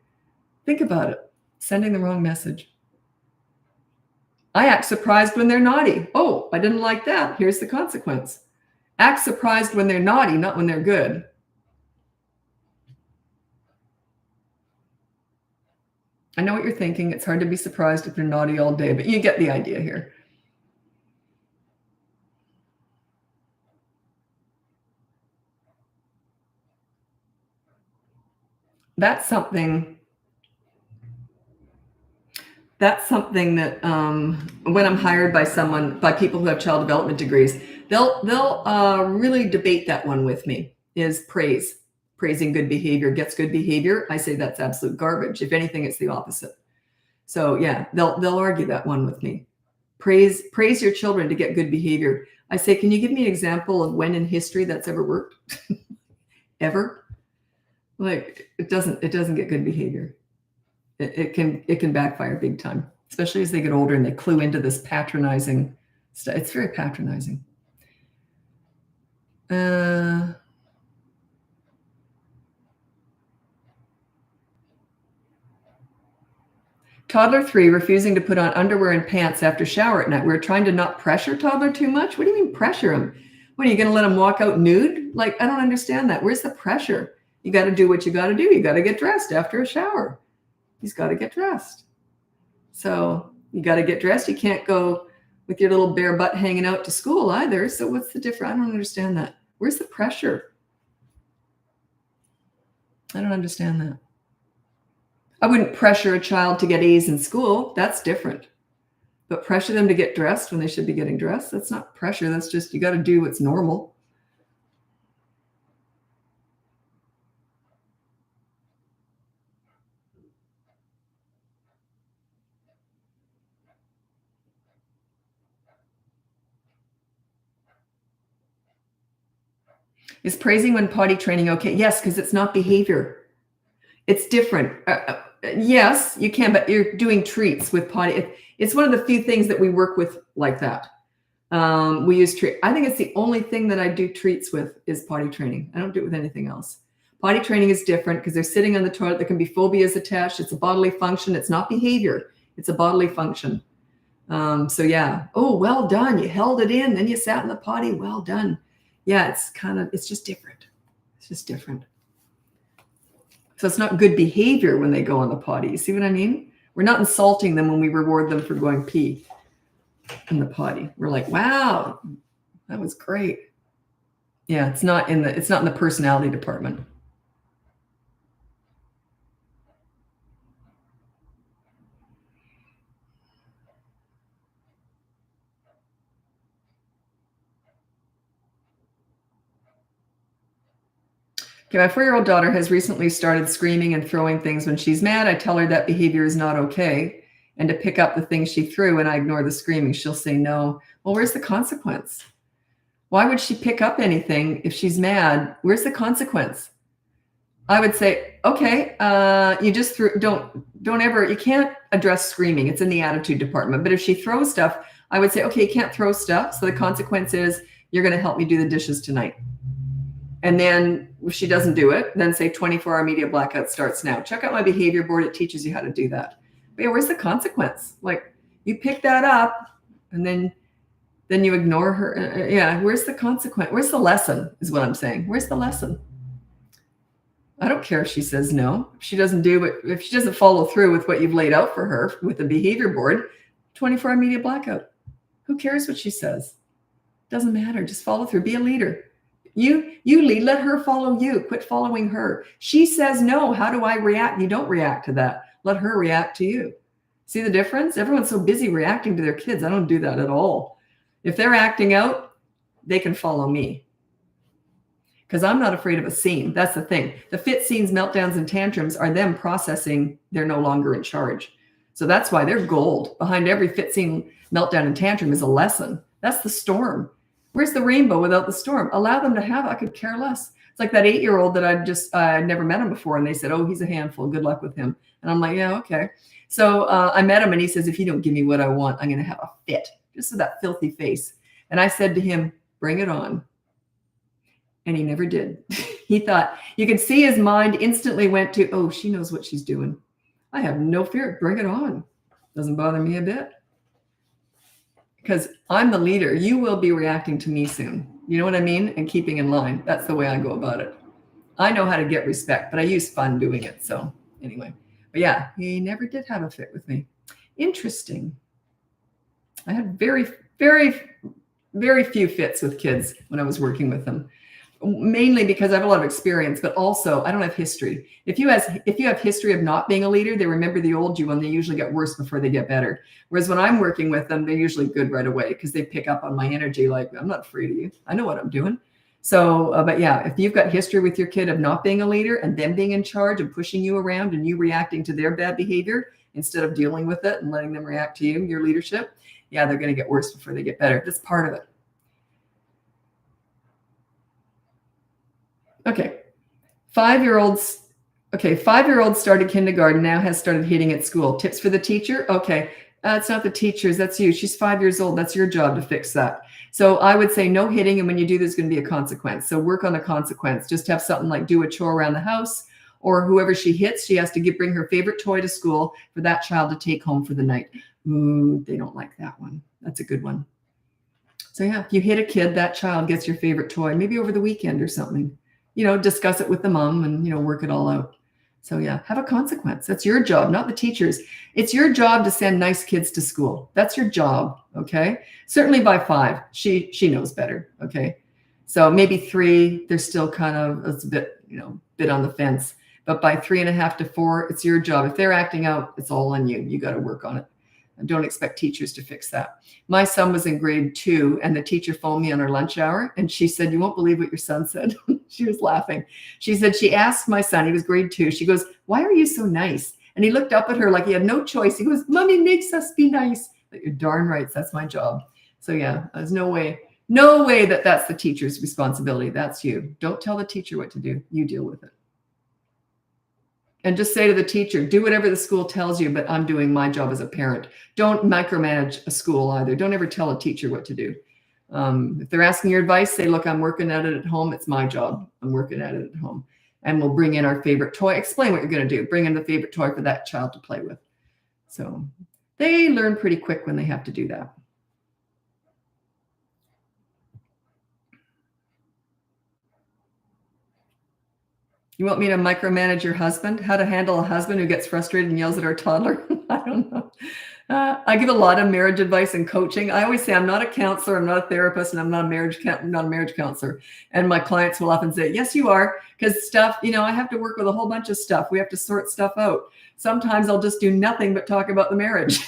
think about it. Sending the wrong message. I act surprised when they're naughty. Oh, I didn't like that. Here's the consequence. Act surprised when they're naughty, not when they're good. I know what you're thinking. It's hard to be surprised if they're naughty all day, but you get the idea here. That's something that when I'm hired by people who have child development degrees, they'll really debate that one with me, is praising good behavior gets good behavior. I say that's absolute garbage. If anything, it's the opposite. So yeah, they'll argue that one with me. Praise your children to get good behavior. I say, can you give me an example of when in history that's ever worked? Ever? Like it doesn't get good behavior. It can backfire big time, especially as they get older and they clue into this patronizing stuff. It's very patronizing. Toddler 3 refusing to put on underwear and pants after shower at night. We're trying to not pressure toddler too much. What do you mean pressure him? What are you going to let him walk out nude? Like, I don't understand that. Where's the pressure? You got to do what you got to do. You got to get dressed after a shower. He's got to get dressed. So you got to get dressed. You can't go with your little bare butt hanging out to school either. So what's the difference? I don't understand that. Where's the pressure? I don't understand that. I wouldn't pressure a child to get A's in school. That's different. But pressure them to get dressed when they should be getting dressed, that's not pressure. That's just, you got to do what's normal. Is praising when potty training okay? Yes, because it's not behavior. It's different. Yes, you can, but you're doing treats with potty. It's one of the few things that we work with like that. We use treat. I think it's the only thing that I do treats with is potty training. I don't do it with anything else. Potty training is different because they're sitting on the toilet. There can be phobias attached. It's a bodily function. It's not behavior. It's a bodily function. So yeah. Oh, well done. You held it in. Then you sat in the potty. Well done. Yeah, it's just different. It's just different. So it's not good behavior when they go on the potty. You see what I mean? We're not insulting them when we reward them for going pee in the potty. We're like, wow, that was great. Yeah, it's not in the personality department. Okay, my 4-year-old daughter has recently started screaming and throwing things when she's mad. I tell her that behavior is not okay and to pick up the things she threw, and I ignore the screaming. She'll say no. Well, where's the consequence? Why would she pick up anything if she's mad? Where's the consequence? I would say, okay, you just don't ever, you can't address screaming. It's in the attitude department. But if she throws stuff, I would say, okay, you can't throw stuff. So the consequence is you're going to help me do the dishes tonight. And then if she doesn't do it, then say 24-hour media blackout starts now. Check out my behavior board. It teaches you how to do that. But yeah, where's the consequence? Like you pick that up and then you ignore her. Yeah, where's the consequence? Where's the lesson is what I'm saying. Where's the lesson? I don't care if she says no. If she doesn't if she doesn't follow through with what you've laid out for her with the behavior board, 24-hour media blackout. Who cares what she says? Doesn't matter. Just follow through. Be a leader. You lead, let her follow you. Quit following her. She says no. How do I react? You don't react to that. Let her react to you. See the difference? Everyone's so busy reacting to their kids. I don't do that at all. If they're acting out, they can follow me. Because I'm not afraid of a scene. That's the thing. The fit scenes, meltdowns, and tantrums are them processing they're no longer in charge. So that's why they're gold. Behind every fit scene, meltdown, and tantrum is a lesson. That's the storm. Where's the rainbow without the storm? Allow them to have it. I could care less. It's like that 8-year-old that I'd never met him before. And they said, oh, he's a handful. Good luck with him. And I'm like, yeah, okay. So I met him and he says, if you don't give me what I want, I'm going to have a fit. Just with that filthy face. And I said to him, bring it on. And he never did. He thought, you could see his mind instantly went to, oh, she knows what she's doing. I have no fear. Bring it on. Doesn't bother me a bit. Because I'm the leader. You will be reacting to me soon. You know what I mean? And keeping in line. That's the way I go about it. I know how to get respect, but I use fun doing it. So anyway, but yeah, he never did have a fit with me. Interesting. I had very, very, very few fits with kids when I was working with them. Mainly because I have a lot of experience, but also I don't have history. If you have history of not being a leader, they remember the old you and they usually get worse before they get better. Whereas when I'm working with them, they're usually good right away because they pick up on my energy. Like, I'm not afraid of you. I know what I'm doing. So, but yeah, if you've got history with your kid of not being a leader and them being in charge and pushing you around and you reacting to their bad behavior instead of dealing with it and letting them react to you, your leadership, yeah, they're going to get worse before they get better. That's part of it. Okay. 5-year-olds Okay, 5-year-old started kindergarten, now has started hitting at school. Tips for the teacher? Okay, it's not the teachers, that's you. She's 5 years old. That's your job to fix that. So I would say no hitting, and when you do, there's going to be a consequence. So work on the consequence. Just have something like do a chore around the house, or whoever she hits, she has to bring her favorite toy to school for that child to take home for the night. Ooh, they don't like that one. That's a good one. So yeah, if you hit a kid, that child gets your favorite toy, maybe over the weekend or something. Discuss it with the mom and, work it all out. So yeah, have a consequence. That's your job, not the teacher's. It's your job to send nice kids to school. That's your job. Okay. Certainly by 5, she knows better. Okay. So maybe 3, they're still kind of, it's a bit on the fence, but by 3.5 to 4, it's your job. If they're acting out, it's all on you. You got to work on it. And don't expect teachers to fix that. My son was in grade 2 and the teacher phoned me on her lunch hour and she said, "You won't believe what your son said." She was laughing. She said, she asked my son, he was grade 2. She goes, "Why are you so nice?" And he looked up at her like he had no choice. He goes, "Mommy makes us be nice." But you're darn right. That's my job. So yeah, there's no way that that's the teacher's responsibility. That's you. Don't tell the teacher what to do. You deal with it. And just say to the teacher, do whatever the school tells you, but I'm doing my job as a parent. Don't micromanage a school either. Don't ever tell a teacher what to do. If they're asking your advice, say, "Look, I'm working at it at home. It's my job. I'm working at it at home." And we'll bring in our favorite toy. Explain what you're going to do. Bring in the favorite toy for that child to play with. So they learn pretty quick when they have to do that. You want me to micromanage your husband? How to handle a husband who gets frustrated and yells at our toddler? I don't know. I give a lot of marriage advice and coaching. I always say I'm not a counselor, I'm not a therapist, and I'm not a marriage counselor. And my clients will often say, "Yes, you are," because stuff, I have to work with a whole bunch of stuff. We have to sort stuff out. Sometimes I'll just do nothing but talk about the marriage.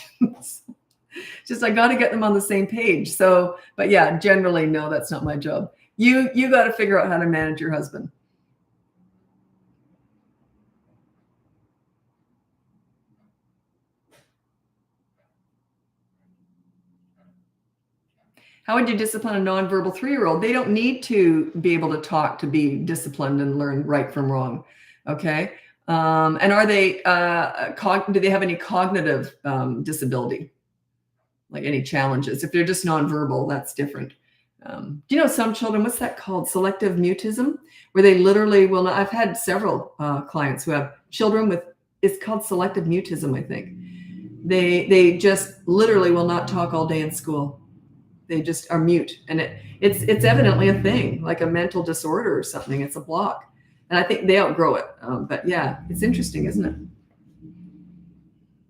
Just I got to get them on the same page. So, but yeah, generally, no, that's not my job. You got to figure out how to manage your husband. How would you discipline a nonverbal 3-year-old? They don't need to be able to talk to be disciplined and learn right from wrong. Okay. And are they, do they have any cognitive disability? Like any challenges? If they're just nonverbal, that's different. Do you know some children, what's that called? Selective mutism, where they literally will not. I've had several clients who have children with, it's called selective mutism, I think. They just literally will not talk all day in school. They just are mute, and it's evidently a thing, like a mental disorder or something. It's a block, and I think they outgrow it. But yeah, it's interesting, isn't it?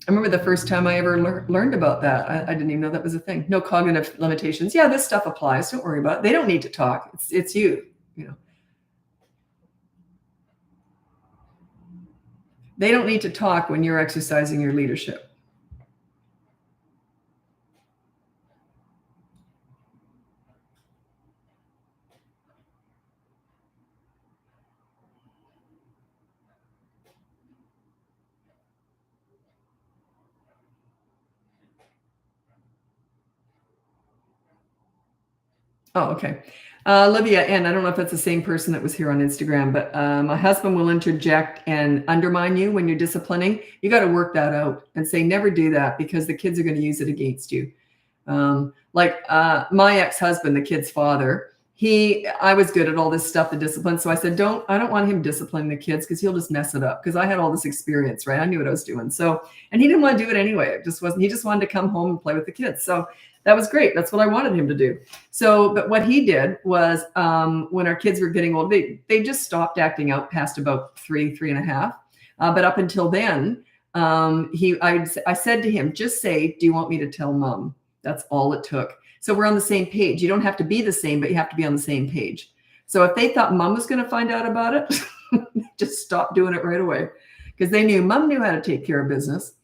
I remember the first time I ever learned about that. I didn't even know that was a thing. No cognitive limitations. Yeah, this stuff applies. Don't worry about it. They don't need to talk. It's you. They don't need to talk when you're exercising your leadership. Oh, okay. Olivia, and I don't know if that's the same person that was here on Instagram, but my husband will interject and undermine you when you're disciplining. You got to work that out and say, never do that, because the kids are going to use it against you. My ex-husband, the kid's father, I was good at all this stuff, the discipline. So I said, I don't want him disciplining the kids because he'll just mess it up. Because I had all this experience, right? I knew what I was doing. So, and he didn't want to do it anyway. He just wanted to come home and play with the kids. So that was great. That's what I wanted him to do. So, but what he did was, when our kids were getting old, they just stopped acting out past about 3.5. But up until then, I said to him, just say, "Do you want me to tell mom?" That's all it took. So we're on the same page. You don't have to be the same, but you have to be on the same page. So if they thought mom was going to find out about it, just stop doing it right away, because they knew mom knew how to take care of business.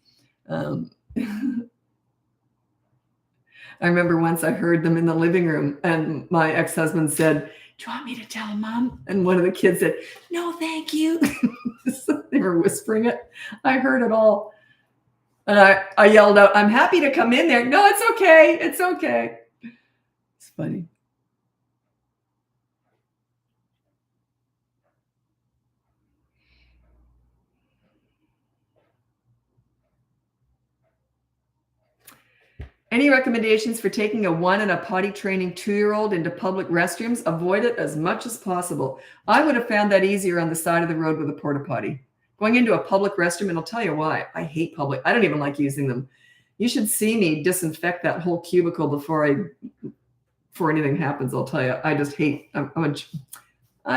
I remember once I heard them in the living room and my ex-husband said, "Do you want me to tell mom?" And one of the kids said, "No, thank you." So they were whispering it. I heard it all. And I yelled out, "I'm happy to come in there." "No, it's okay. It's okay." It's funny. Any recommendations for taking a 1 and a potty training 2-year-old into public restrooms? Avoid it as much as possible. I would have found that easier on the side of the road with a porta potty. Going into a public restroom, and I'll tell you why. I hate public. I don't even like using them. You should see me disinfect that whole cubicle before anything happens. I'll tell you. I just hate. I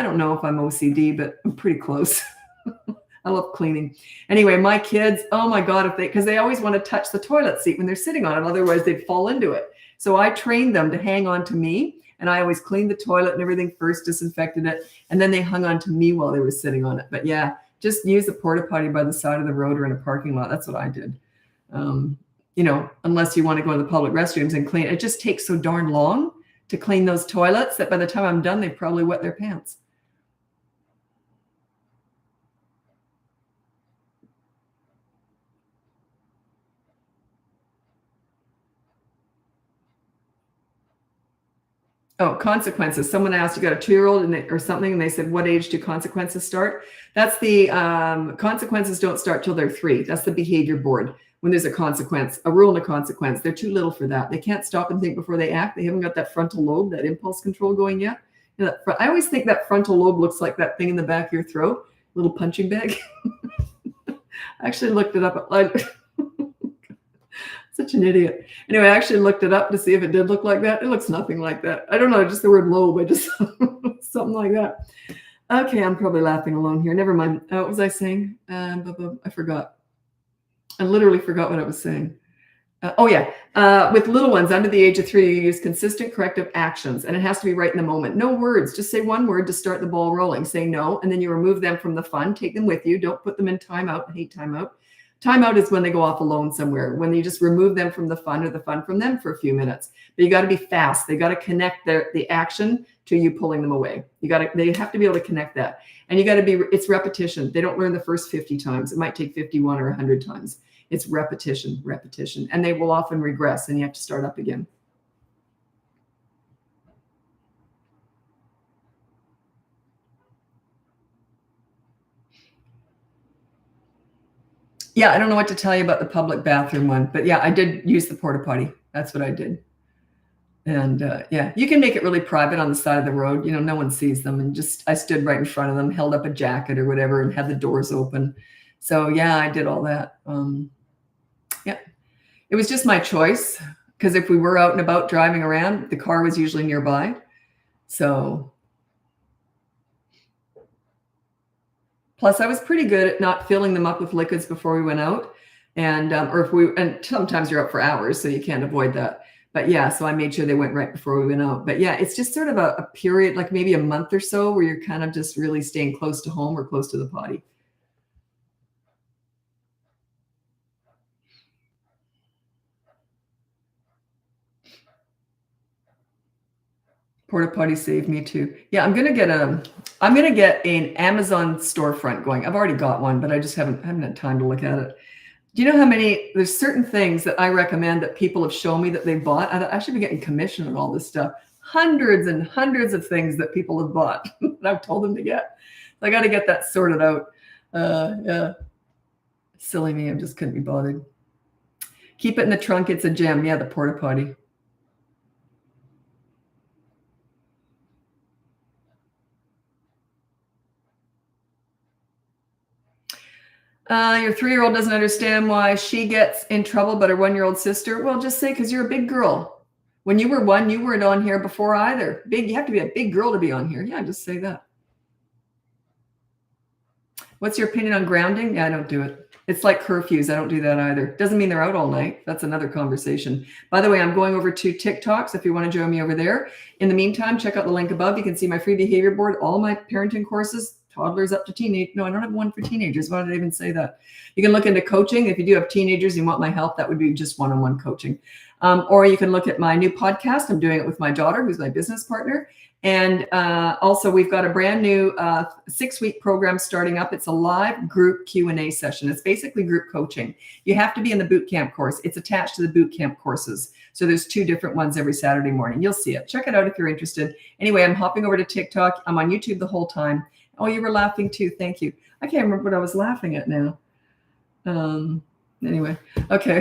don't know if I'm OCD, but I'm pretty close. I love cleaning. Anyway, my kids, oh my God, because they always want to touch the toilet seat when they're sitting on it. Otherwise, they'd fall into it. So I trained them to hang on to me. And I always cleaned the toilet and everything first, disinfected it. And then they hung on to me while they were sitting on it. But yeah, just use a porta potty by the side of the road or in a parking lot. That's what I did. Unless you want to go to the public restrooms and clean. It just takes so darn long to clean those toilets that by the time I'm done, they probably wet their pants. Oh, consequences. Someone asked, you got a 2-year-old or something, and they said, what age do consequences start? That's the consequences don't start till they're 3. That's the behavior board. When there's a consequence, a rule and a consequence, they're too little for that. They can't stop and think before they act. They haven't got that frontal lobe, that impulse control going yet. I always think that frontal lobe looks like that thing in the back of your throat, little punching bag. I actually looked it up. Such an idiot. Anyway, I actually looked it up to see if it did look like that. It looks nothing like that. I don't know, just the word lobe. I just something like that. Okay, I'm probably laughing alone here. Never mind. What was I saying? I forgot. I literally forgot what I was saying. With little ones under the age of 3, you use consistent corrective actions, and it has to be right in the moment. No words. Just say one word to start the ball rolling. Say no, and then you remove them from the fun. Take them with you. Don't put them in timeout. I hate timeout. Timeout is when they go off alone somewhere, when you just remove them from the fun or the fun from them for a few minutes. But you got to be fast. They got to connect the action to you pulling them away. They have to be able to connect that. And it's repetition. They don't learn the first 50 times. It might take 51 or 100 times. It's repetition. And they will often regress and you have to start up again. Yeah, I don't know what to tell you about the public bathroom one, but yeah, I did use the porta potty. That's what I did. And you can make it really private on the side of the road. No one sees them. And I stood right in front of them, held up a jacket or whatever, and had the doors open. So yeah, I did all that. It was just my choice because if we were out and about driving around, the car was usually nearby. So. Plus, I was pretty good at not filling them up with liquids before we went out, and sometimes you're out for hours, so you can't avoid that. But yeah, so I made sure they went right before we went out. But yeah, it's just sort of a period, like maybe a month or so, where you're kind of just really staying close to home or close to the potty. Porta potty saved me too. Yeah, I'm gonna get an Amazon storefront going. I've already got one, but I just haven't had time to look at it. Do you know how many? There's certain things that I recommend that people have shown me that they bought. I should be getting commission on all this stuff. Hundreds and hundreds of things that people have bought that I've told them to get. So I got to get that sorted out. Yeah, silly me. I just couldn't be bothered. Keep it in the trunk. It's a gem. Yeah, the porta potty. Your 3-year-old doesn't understand why she gets in trouble, but her 1-year-old sister. Well, just say, because you're a big girl. When you were 1, you weren't on here before either. You have to be a big girl to be on here. Yeah, just say that. What's your opinion on grounding? Yeah, I don't do it. It's like curfews. I don't do that either. Doesn't mean they're out all night. That's another conversation. By the way, I'm going over to TikTok, so if you want to join me over there. In the meantime, check out the link above. You can see my free behavior board, all my parenting courses, toddlers up to teenage. No, I don't have one for teenagers. Why did I even say that? You can look into coaching. If you do have teenagers and want my help, that would be just one-on-one coaching. Or you can look at my new podcast. I'm doing it with my daughter, who's my business partner. And also, we've got a brand new 6-week program starting up. It's a live group Q&A session. It's basically group coaching. You have to be in the boot camp course. It's attached to the boot camp courses. So there's 2 different ones every Saturday morning. You'll see it. Check it out if you're interested. Anyway, I'm hopping over to TikTok. I'm on YouTube the whole time. Oh, you were laughing too. Thank you. I can't remember what I was laughing at now. Anyway, okay.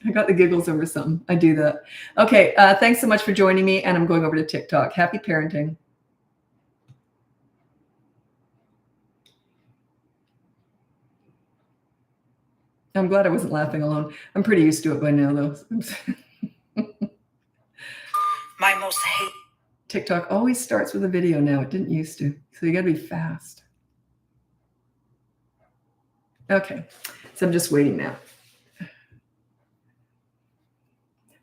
I got the giggles over something. I do that. Okay, thanks so much for joining me, and I'm going over to TikTok. Happy parenting. I'm glad I wasn't laughing alone. I'm pretty used to it by now, though. My most hate. TikTok always starts with a video now. It didn't used to. So you got to be fast. Okay, so I'm just waiting now.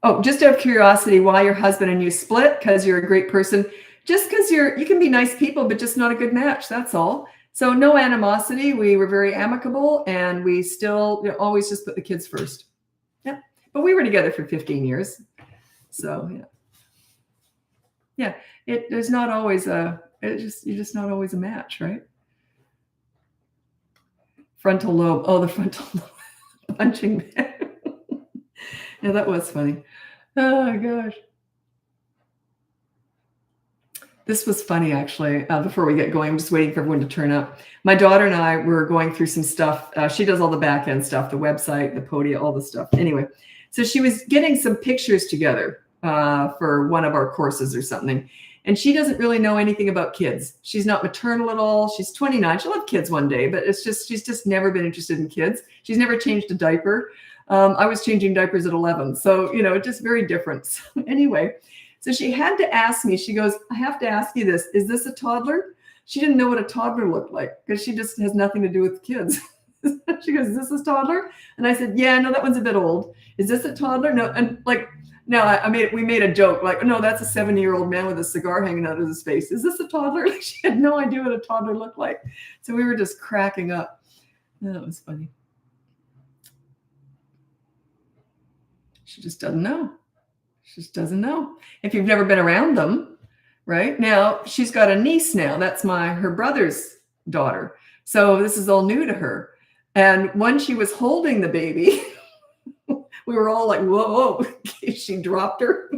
Oh, just out of curiosity, why your husband and you split? Because you're a great person. Just because you can be nice people, but just not a good match. That's all. So no animosity. We were very amicable, and we still always just put the kids first. Yeah, but we were together for 15 years. So yeah, there's not always you're just not always a match, right? Frontal lobe. Oh, the frontal lobe punching bag. Yeah, that was funny. Oh gosh. This was funny, actually. Before we get going, I'm just waiting for everyone to turn up. My daughter and I were going through some stuff. She does all the back end stuff, the website, the Podia, all the stuff. Anyway, so she was getting some pictures together for one of our courses or something. And she doesn't really know anything about kids. She's not maternal at all. She's 29. She'll have kids one day, but she's just never been interested in kids. She's never changed a diaper. I was changing diapers at 11. So, just very different. So anyway, so she had to ask me, she goes, I have to ask you this. Is this a toddler? She didn't know what a toddler looked like because she just has nothing to do with kids. She goes, is this a toddler? And I said, yeah, no, that one's a bit old. Is this a toddler? No. And we made a joke like, no, that's a 70-year-old man with a cigar hanging out of his face. Is this a toddler? Like, she had no idea what a toddler looked like. So we were just cracking up. That was funny. She just doesn't know. She just doesn't know. If you've never been around them, right? Now, she's got a niece now. That's her brother's daughter. So this is all new to her. And when she was holding the baby, we were all like, whoa, she dropped her.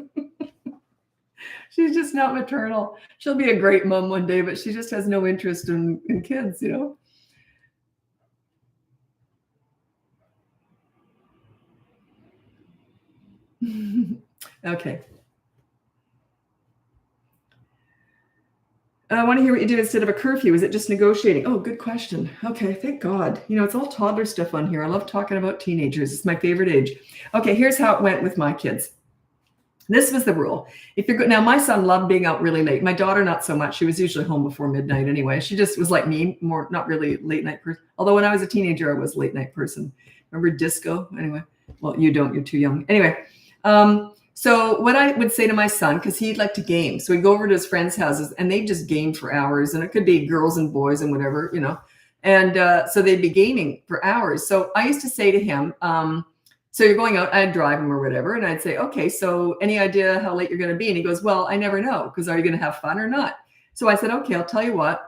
She's just not maternal. She'll be a great mom one day, but she just has no interest in kids, Okay. I want to hear what you did instead of a curfew. Is it just negotiating? Oh, good question. Okay, thank God. It's all toddler stuff on here. I love talking about teenagers. It's my favorite age. Okay, here's how it went with my kids. This was the rule. Now, my son loved being out really late. My daughter, not so much. She was usually home before midnight anyway. She just was like me, more not really late night person. Although when I was a teenager, I was a late night person. Remember disco? Anyway, well, you don't. You're too young. Anyway, so what I would say to my son, because he'd like to game, so we'd go over to his friends' houses, and they just game for hours, and it could be girls and boys and whatever, and so they'd be gaming for hours. So I used to say to him, so you're going out, I'd drive him or whatever, and I'd say, okay, so any idea how late you're going to be? And he goes, well, I never know, because are you going to have fun or not? So I said, okay, I'll tell you what.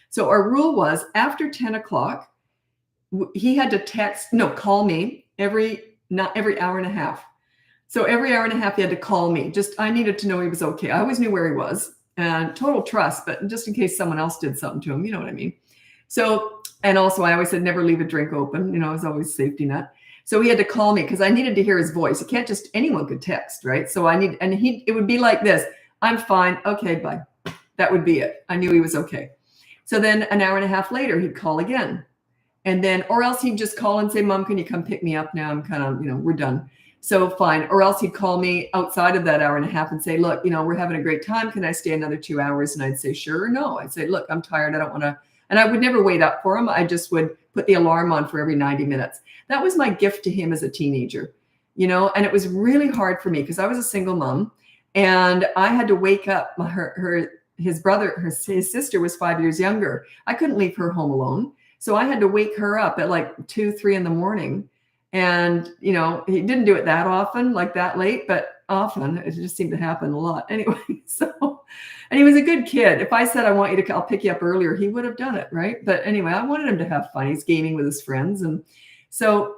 So our rule was after 10 o'clock, he had to call me every hour and a half. So every hour and a half, he had to call me. I needed to know he was okay. I always knew where he was, and total trust, but just in case someone else did something to him, you know what I mean? So, and also I always said, never leave a drink open. It was always safety net. So he had to call me because I needed to hear his voice. You can't anyone could text, right? So it would be like this. I'm fine. Okay, bye. That would be it. I knew he was okay. So then an hour and a half later, he'd call again. And then, or else he'd just call and say, Mom, can you come pick me up now? I'm kind of, we're done. So fine. Or else he'd call me outside of that hour and a half and say, look, we're having a great time. Can I stay another 2 hours? And I'd say, sure or no. I'd say, look, I'm tired. I don't want to. And I would never wait up for him. I just would put the alarm on for every 90 minutes. That was my gift to him as a teenager, and it was really hard for me because I was a single mom and I had to wake up his sister was 5 years younger. I couldn't leave her home alone. So I had to wake her up at like 2, 3 in the morning. And, he didn't do it that often, like that late, but often. It just seemed to happen a lot. Anyway, and he was a good kid. If I said, I'll pick you up earlier, he would have done it, right? But anyway, I wanted him to have fun. He's gaming with his friends. And so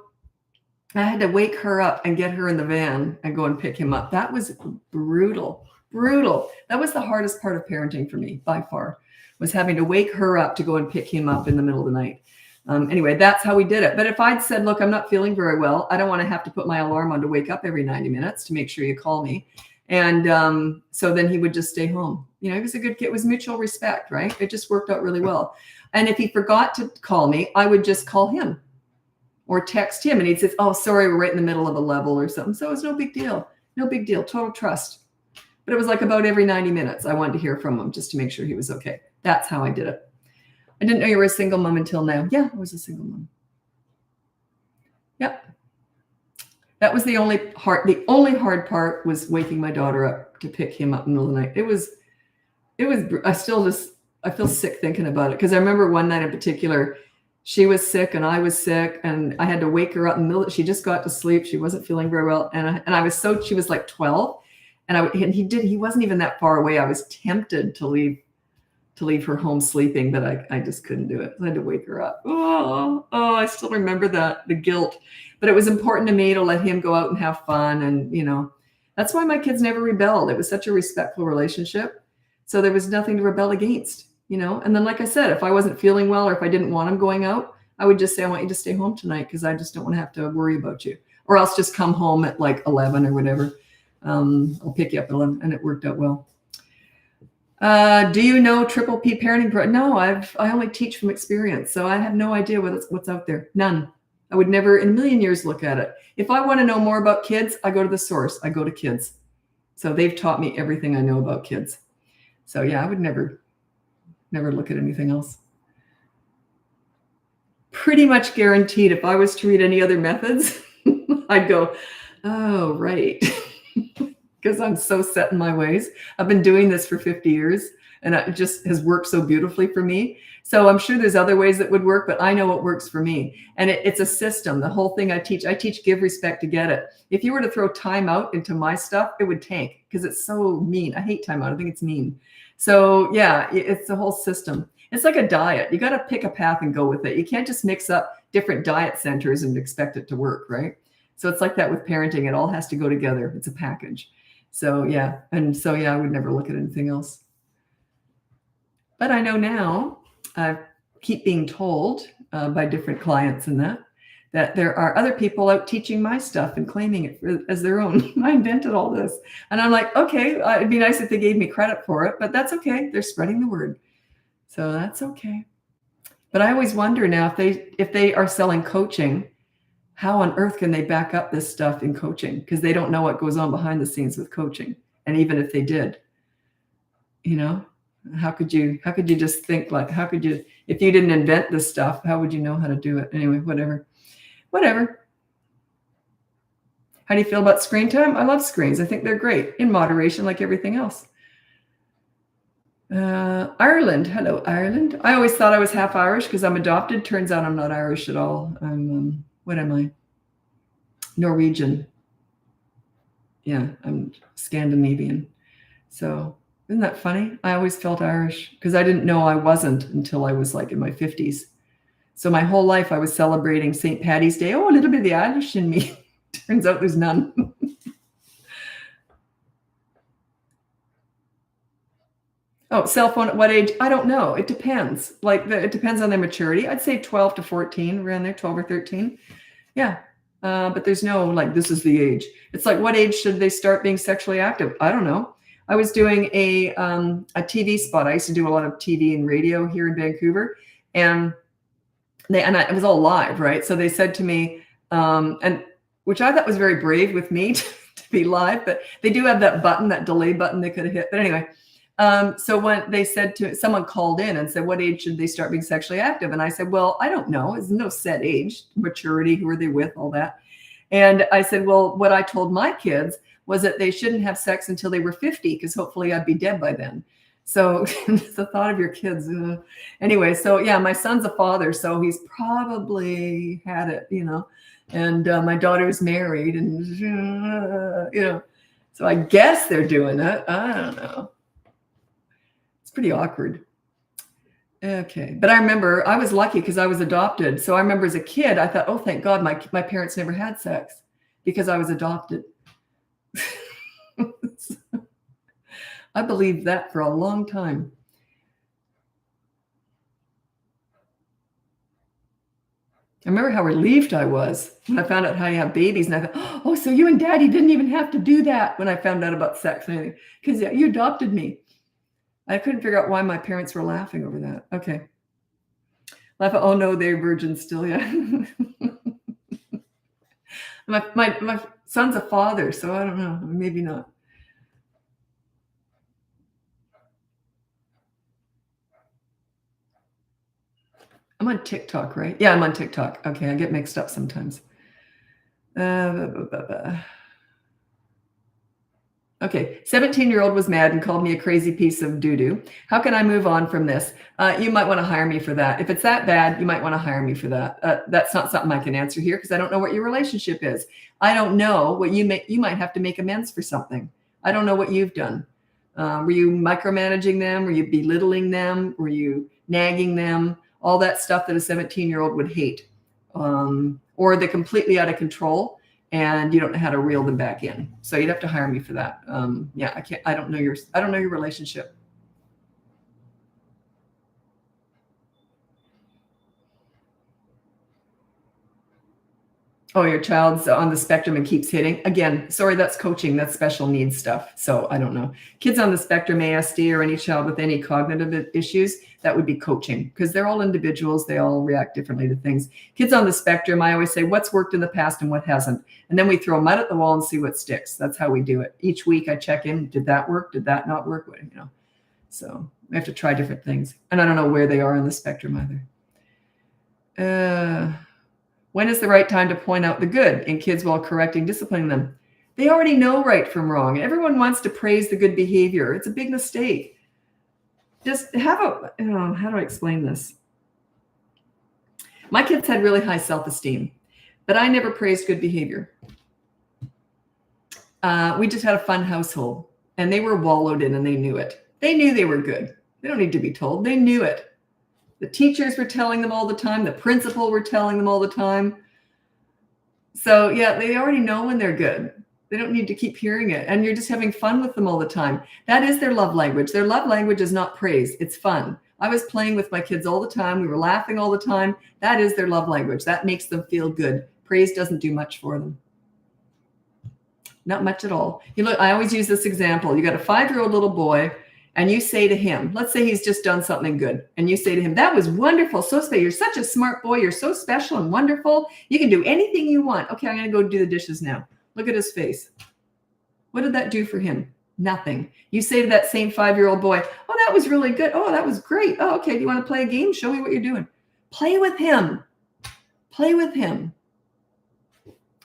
I had to wake her up and get her in the van and go and pick him up. That was brutal. That was the hardest part of parenting for me by far, was having to wake her up to go and pick him up in the middle of the night. Anyway, that's how we did it. But if I'd said, look, I'm not feeling very well, I don't want to have to put my alarm on to wake up every 90 minutes to make sure you call me. And so then he would just stay home. He was a good kid. It was mutual respect, right? It just worked out really well. And if he forgot to call me, I would just call him or text him. And he'd say, oh, sorry, we're right in the middle of a level or something. So it was no big deal. No big deal. Total trust. But it was like about every 90 minutes, I wanted to hear from him just to make sure he was okay. That's how I did it. I didn't know you were a single mom until now. Yeah, I was a single mom. Yep. That was the only hard part was waking my daughter up to pick him up in the middle of the night. I feel sick thinking about it. Because I remember one night in particular, she was sick and I was sick and I had to wake her up in the middle. She just got to sleep. She wasn't feeling very well. And she was like 12 and he wasn't even that far away. I was tempted to leave her home sleeping, but I just couldn't do it. I had to wake her up. Oh, I still remember the guilt. But it was important to me to let him go out and have fun. And, that's why my kids never rebelled. It was such a respectful relationship. So there was nothing to rebel against, And then, like I said, if I wasn't feeling well or if I didn't want him going out, I would just say, I want you to stay home tonight because I just don't want to have to worry about you. Or else just come home at like 11 or whatever. I'll pick you up at 11. And it worked out well. Do you know Triple P parenting pro? No, I only teach from experience. So I have no idea what's out there. None. I would never in a million years look at it. If I want to know more about kids, I go to the source. I go to kids. So they've taught me everything I know about kids. So yeah, I would never look at anything else. Pretty much guaranteed if I was to read any other methods, I'd go, oh, right. Because I'm so set in my ways. I've been doing this for 50 years and it just has worked so beautifully for me. So I'm sure there's other ways that would work, but I know what works for me. And it's a system. The whole thing I teach give respect to get it. If you were to throw time out into my stuff, it would tank because it's so mean. I hate time out. I think it's mean. So yeah, it's the whole system. It's like a diet. You got to pick a path and go with it. You can't just mix up different diet centers and expect it to work, right? So it's like that with parenting. It all has to go together. It's a package. So yeah. I would never look at anything else. But I know now, I keep being told by different clients and that there are other people out teaching my stuff and claiming it as their own. I invented all this. And I'm like, okay, it'd be nice if they gave me credit for it, but that's okay. They're spreading the word. So that's okay. But I always wonder now if they are selling coaching, how on earth can they back up this stuff in coaching? Because they don't know what goes on behind the scenes with coaching. And even if they did, how could you just think if you didn't invent this stuff, how would you know how to do it? Anyway, whatever. How do you feel about screen time? I love screens. I think they're great in moderation, like everything else. Ireland. Hello, Ireland. I always thought I was half Irish because I'm adopted. Turns out I'm not Irish at all. I'm, what am I? Norwegian. Yeah, I'm Scandinavian. So isn't that funny? I always felt Irish because I didn't know I wasn't until I was like in my 50s. So my whole life I was celebrating St. Paddy's Day. Oh, a little bit of the Irish in me. Turns out there's none. Oh, cell phone at what age? I don't know. It depends. It depends on their maturity. I'd say 12 to 14, around there, 12 or 13. Yeah. But there's no this is the age. It's like, what age should they start being sexually active? I don't know. I was doing a TV spot. I used to do a lot of TV and radio here in Vancouver, and it was all live, right? So they said to me, and which I thought was very brave with me to be live, but they do have that delay button they could have hit. But anyway, so when they said someone called in and said, what age should they start being sexually active? And I said, well, I don't know. There's no set age, maturity, who are they with, all that. And I said, well, what I told my kids was that they shouldn't have sex until they were 50, because hopefully I'd be dead by then. So the thought of your kids. Anyway, so yeah, my son's a father, so he's probably had it, and my daughter's married and, so I guess they're doing it. I don't know. It's pretty awkward. Okay. But I remember I was lucky because I was adopted. So I remember as a kid, I thought, oh, thank God my parents never had sex because I was adopted. I believed that for a long time. I remember how relieved I was when I found out how you have babies. And I thought, oh, so you and Daddy didn't even have to do that when I found out about sex and anything. Because you adopted me. I couldn't figure out why my parents were laughing over that. Okay. Laugh at, oh no, they're virgins still, yeah. my son's a father, so I don't know. Maybe not. I'm on TikTok, right? Yeah, I'm on TikTok. Okay, I get mixed up sometimes. Okay, 17-year-old was mad and called me a crazy piece of doo-doo. How can I move on from this? You might want to hire me for that. If it's that bad, you might want to hire me for that. That's not something I can answer here because I don't know what your relationship is. I don't know what you might have to make amends for something. I don't know what you've done. Were you micromanaging them? Were you belittling them? Were you nagging them? All that stuff that a 17-year-old would hate. Or they're completely out of control and you don't know how to reel them back in. So you'd have to hire me for that. Yeah, I don't know your relationship. Oh, your child's on the spectrum and keeps hitting. Again, sorry, that's coaching. That's special needs stuff. So I don't know. Kids on the spectrum, ASD, or any child with any cognitive issues, that would be coaching because they're all individuals. They all react differently to things. Kids on the spectrum, I always say, what's worked in the past and what hasn't? And then we throw mud at the wall and see what sticks. That's how we do it. Each week I check in. Did that work? Did that not work? So we have to try different things. And I don't know where they are on the spectrum either. When is the right time to point out the good in kids while correcting, disciplining them? They already know right from wrong. Everyone wants to praise the good behavior. It's a big mistake. Just have how do I explain this? My kids had really high self-esteem, but I never praised good behavior. We just had a fun household and they were wallowed in and they knew it. They knew they were good. They don't need to be told. They knew it. The teachers were telling them all the time. The principal were telling them all the time. So yeah, they already know when they're good. They don't need to keep hearing it. And you're just having fun with them all the time. That is their love language. Their love language is not praise. It's fun. I was playing with my kids all the time. We were laughing all the time. That is their love language. That makes them feel good. Praise doesn't do much for them. Not much at all. I always use this example. You got a 5-year-old little boy and you say to him, let's say he's just done something good. And you say to him, that was wonderful. So special. You're such a smart boy. You're so special and wonderful. You can do anything you want. Okay, I'm going to go do the dishes now. Look at his face. What did that do for him? Nothing. You say to that same 5-year-old boy, oh, that was really good. Oh, that was great. Oh, okay. Do you want to play a game? Show me what you're doing. Play with him. Play with him.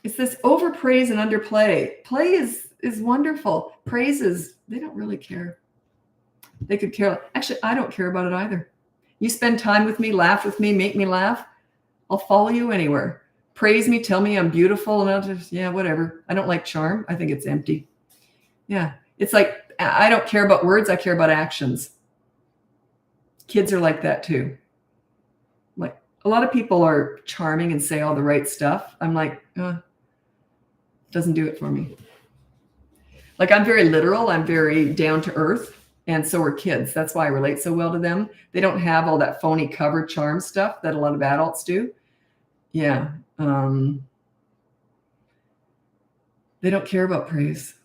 It's this overpraise and underplay. Play is wonderful. Praise is, they don't really care. They could care. Actually, I don't care about it either. You spend time with me, laugh with me, make me laugh. I'll follow you anywhere. Praise me, tell me I'm beautiful. And I'll just, yeah, whatever. I don't like charm. I think it's empty. Yeah. It's like, I don't care about words. I care about actions. Kids are like that too. Like a lot of people are charming and say all the right stuff. I'm like, doesn't do it for me. Like I'm very literal. I'm very down to earth. And so are kids. That's why I relate so well to them. They don't have all that phony cover charm stuff that a lot of adults do. Yeah. They don't care about praise.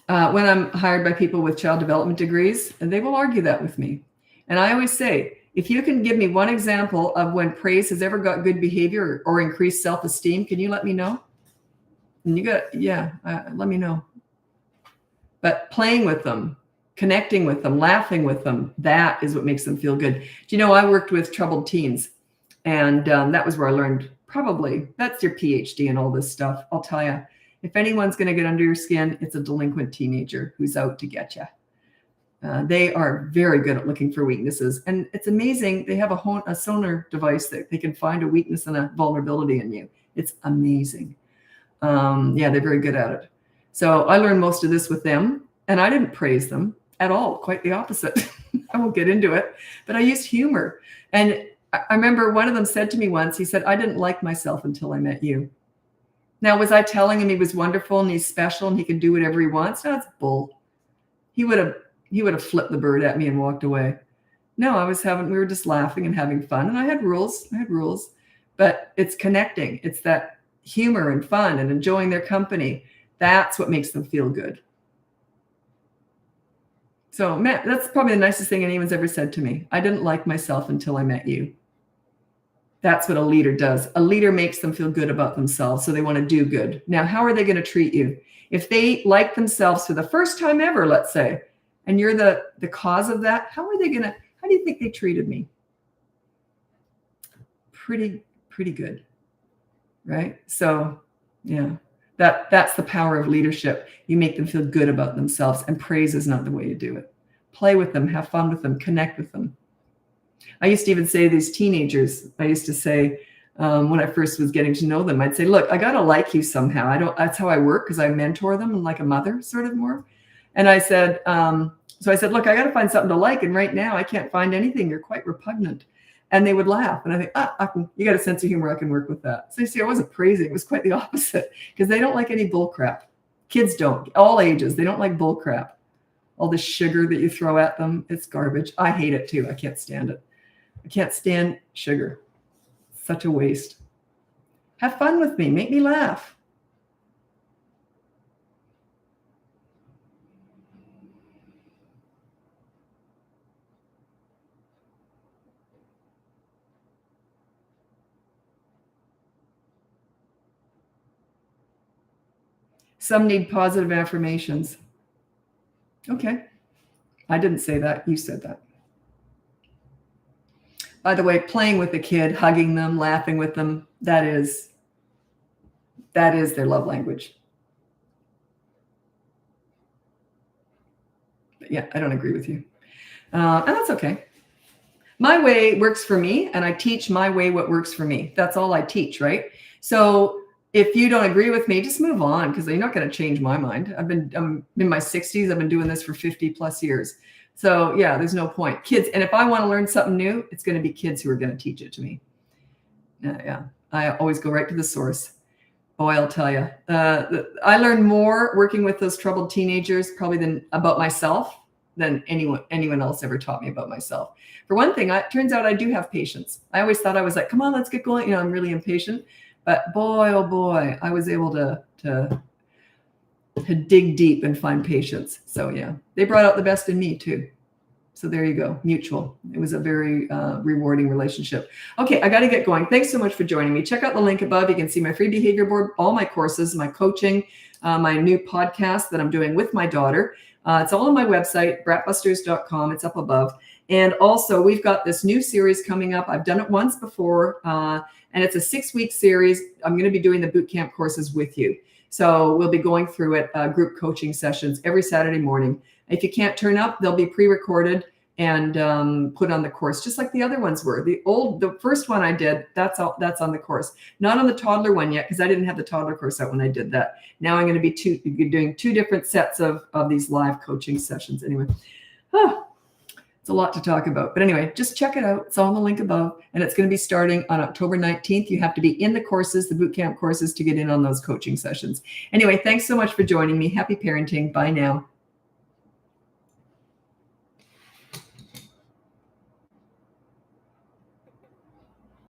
When I'm hired by people with child development degrees, they will argue that with me. And I always say, if you can give me one example of when praise has ever got good behavior or increased self-esteem, can you let me know? And let me know. But playing with them, connecting with them, laughing with them, that is what makes them feel good. Do you know, I worked with troubled teens, and that was where I learned, probably, that's your PhD and all this stuff. I'll tell you, if anyone's going to get under your skin, it's a delinquent teenager who's out to get you. They are very good at looking for weaknesses. And it's amazing. They have a sonar device that they can find a weakness and a vulnerability in you. It's amazing. Yeah, they're very good at it. So I learned most of this with them, and I didn't praise them at all. Quite the opposite. I won't get into it, but I used humor. And I remember one of them said to me once, he said, I didn't like myself until I met you. Now, was I telling him he was wonderful and he's special and he can do whatever he wants? No, that's bull. He would have flipped the bird at me and walked away. No, we were just laughing and having fun. And I had rules. but it's connecting. It's that humor and fun and enjoying their company. That's what makes them feel good. So, Matt, that's probably the nicest thing anyone's ever said to me. I didn't like myself until I met you. That's what a leader does. A leader makes them feel good about themselves, so they want to do good. Now, how are they going to treat you? If they like themselves for the first time ever, let's say, and you're the cause of that, how do you think they treated me? Pretty good, right? So, yeah, that's the power of leadership. You make them feel good about themselves, and praise is not the way you do it. Play with them, have fun with them, connect with them. I used to even say to these teenagers, when I first was getting to know them, I'd say, look, I got to like you somehow. That's how I work, because I mentor them like a mother, sort of more. And I said, look, I got to find something to like. And right now I can't find anything. You're quite repugnant. And they would laugh. And I think, you got a sense of humor. I can work with that. So you see, I wasn't praising. It was quite the opposite, because they don't like any bull crap. Kids don't, all ages. They don't like bull crap. All the sugar that you throw at them, it's garbage. I hate it too. I can't stand it. I can't stand sugar. Such a waste. Have fun with me. Make me laugh. Some need positive affirmations. Okay. I didn't say that. You said that. By the way, playing with a kid, hugging them, laughing with them, that is their love language. But yeah, I don't agree with you. And that's okay. My way works for me, and I teach my way what works for me. That's all I teach, right? So if you don't agree with me, just move on, because you're not going to change my mind. I'm in my 60s. I've been doing this for 50 plus years. So yeah, there's no point. Kids, and if I want to learn something new, it's going to be kids who are going to teach it to me. Yeah, I always go right to the source. Oh, I'll tell you, I learned more working with those troubled teenagers probably about myself than anyone else ever taught me about myself. For one thing, it turns out I do have patience. I always thought I was like, come on, let's get going. I'm really impatient. But boy, oh boy, I was able to dig deep and find patience. So yeah, they brought out the best in me too. So there you go, mutual. It was a very rewarding relationship. Okay, I got to get going. Thanks so much for joining me. Check out the link above. You can see my free behavior board, all my courses, my coaching, my new podcast that I'm doing with my daughter. It's all on my website, BratBusters.com. It's up above. And also, we've got this new series coming up. I've done it once before, and it's a 6-week series. I'm going to be doing the bootcamp courses with you. So we'll be going through it, group coaching sessions every Saturday morning. If you can't turn up, they'll be pre-recorded and put on the course, just like the other ones were. The first one I did, that's on the course. Not on the toddler one yet, because I didn't have the toddler course out when I did that. Now I'm going to be doing 2 different sets of these live coaching sessions. Anyway, it's a lot to talk about. But anyway, just check it out. It's all on the link above. And it's going to be starting on October 19th. You have to be in the courses, the bootcamp courses, to get in on those coaching sessions. Anyway, thanks so much for joining me. Happy parenting. Bye now.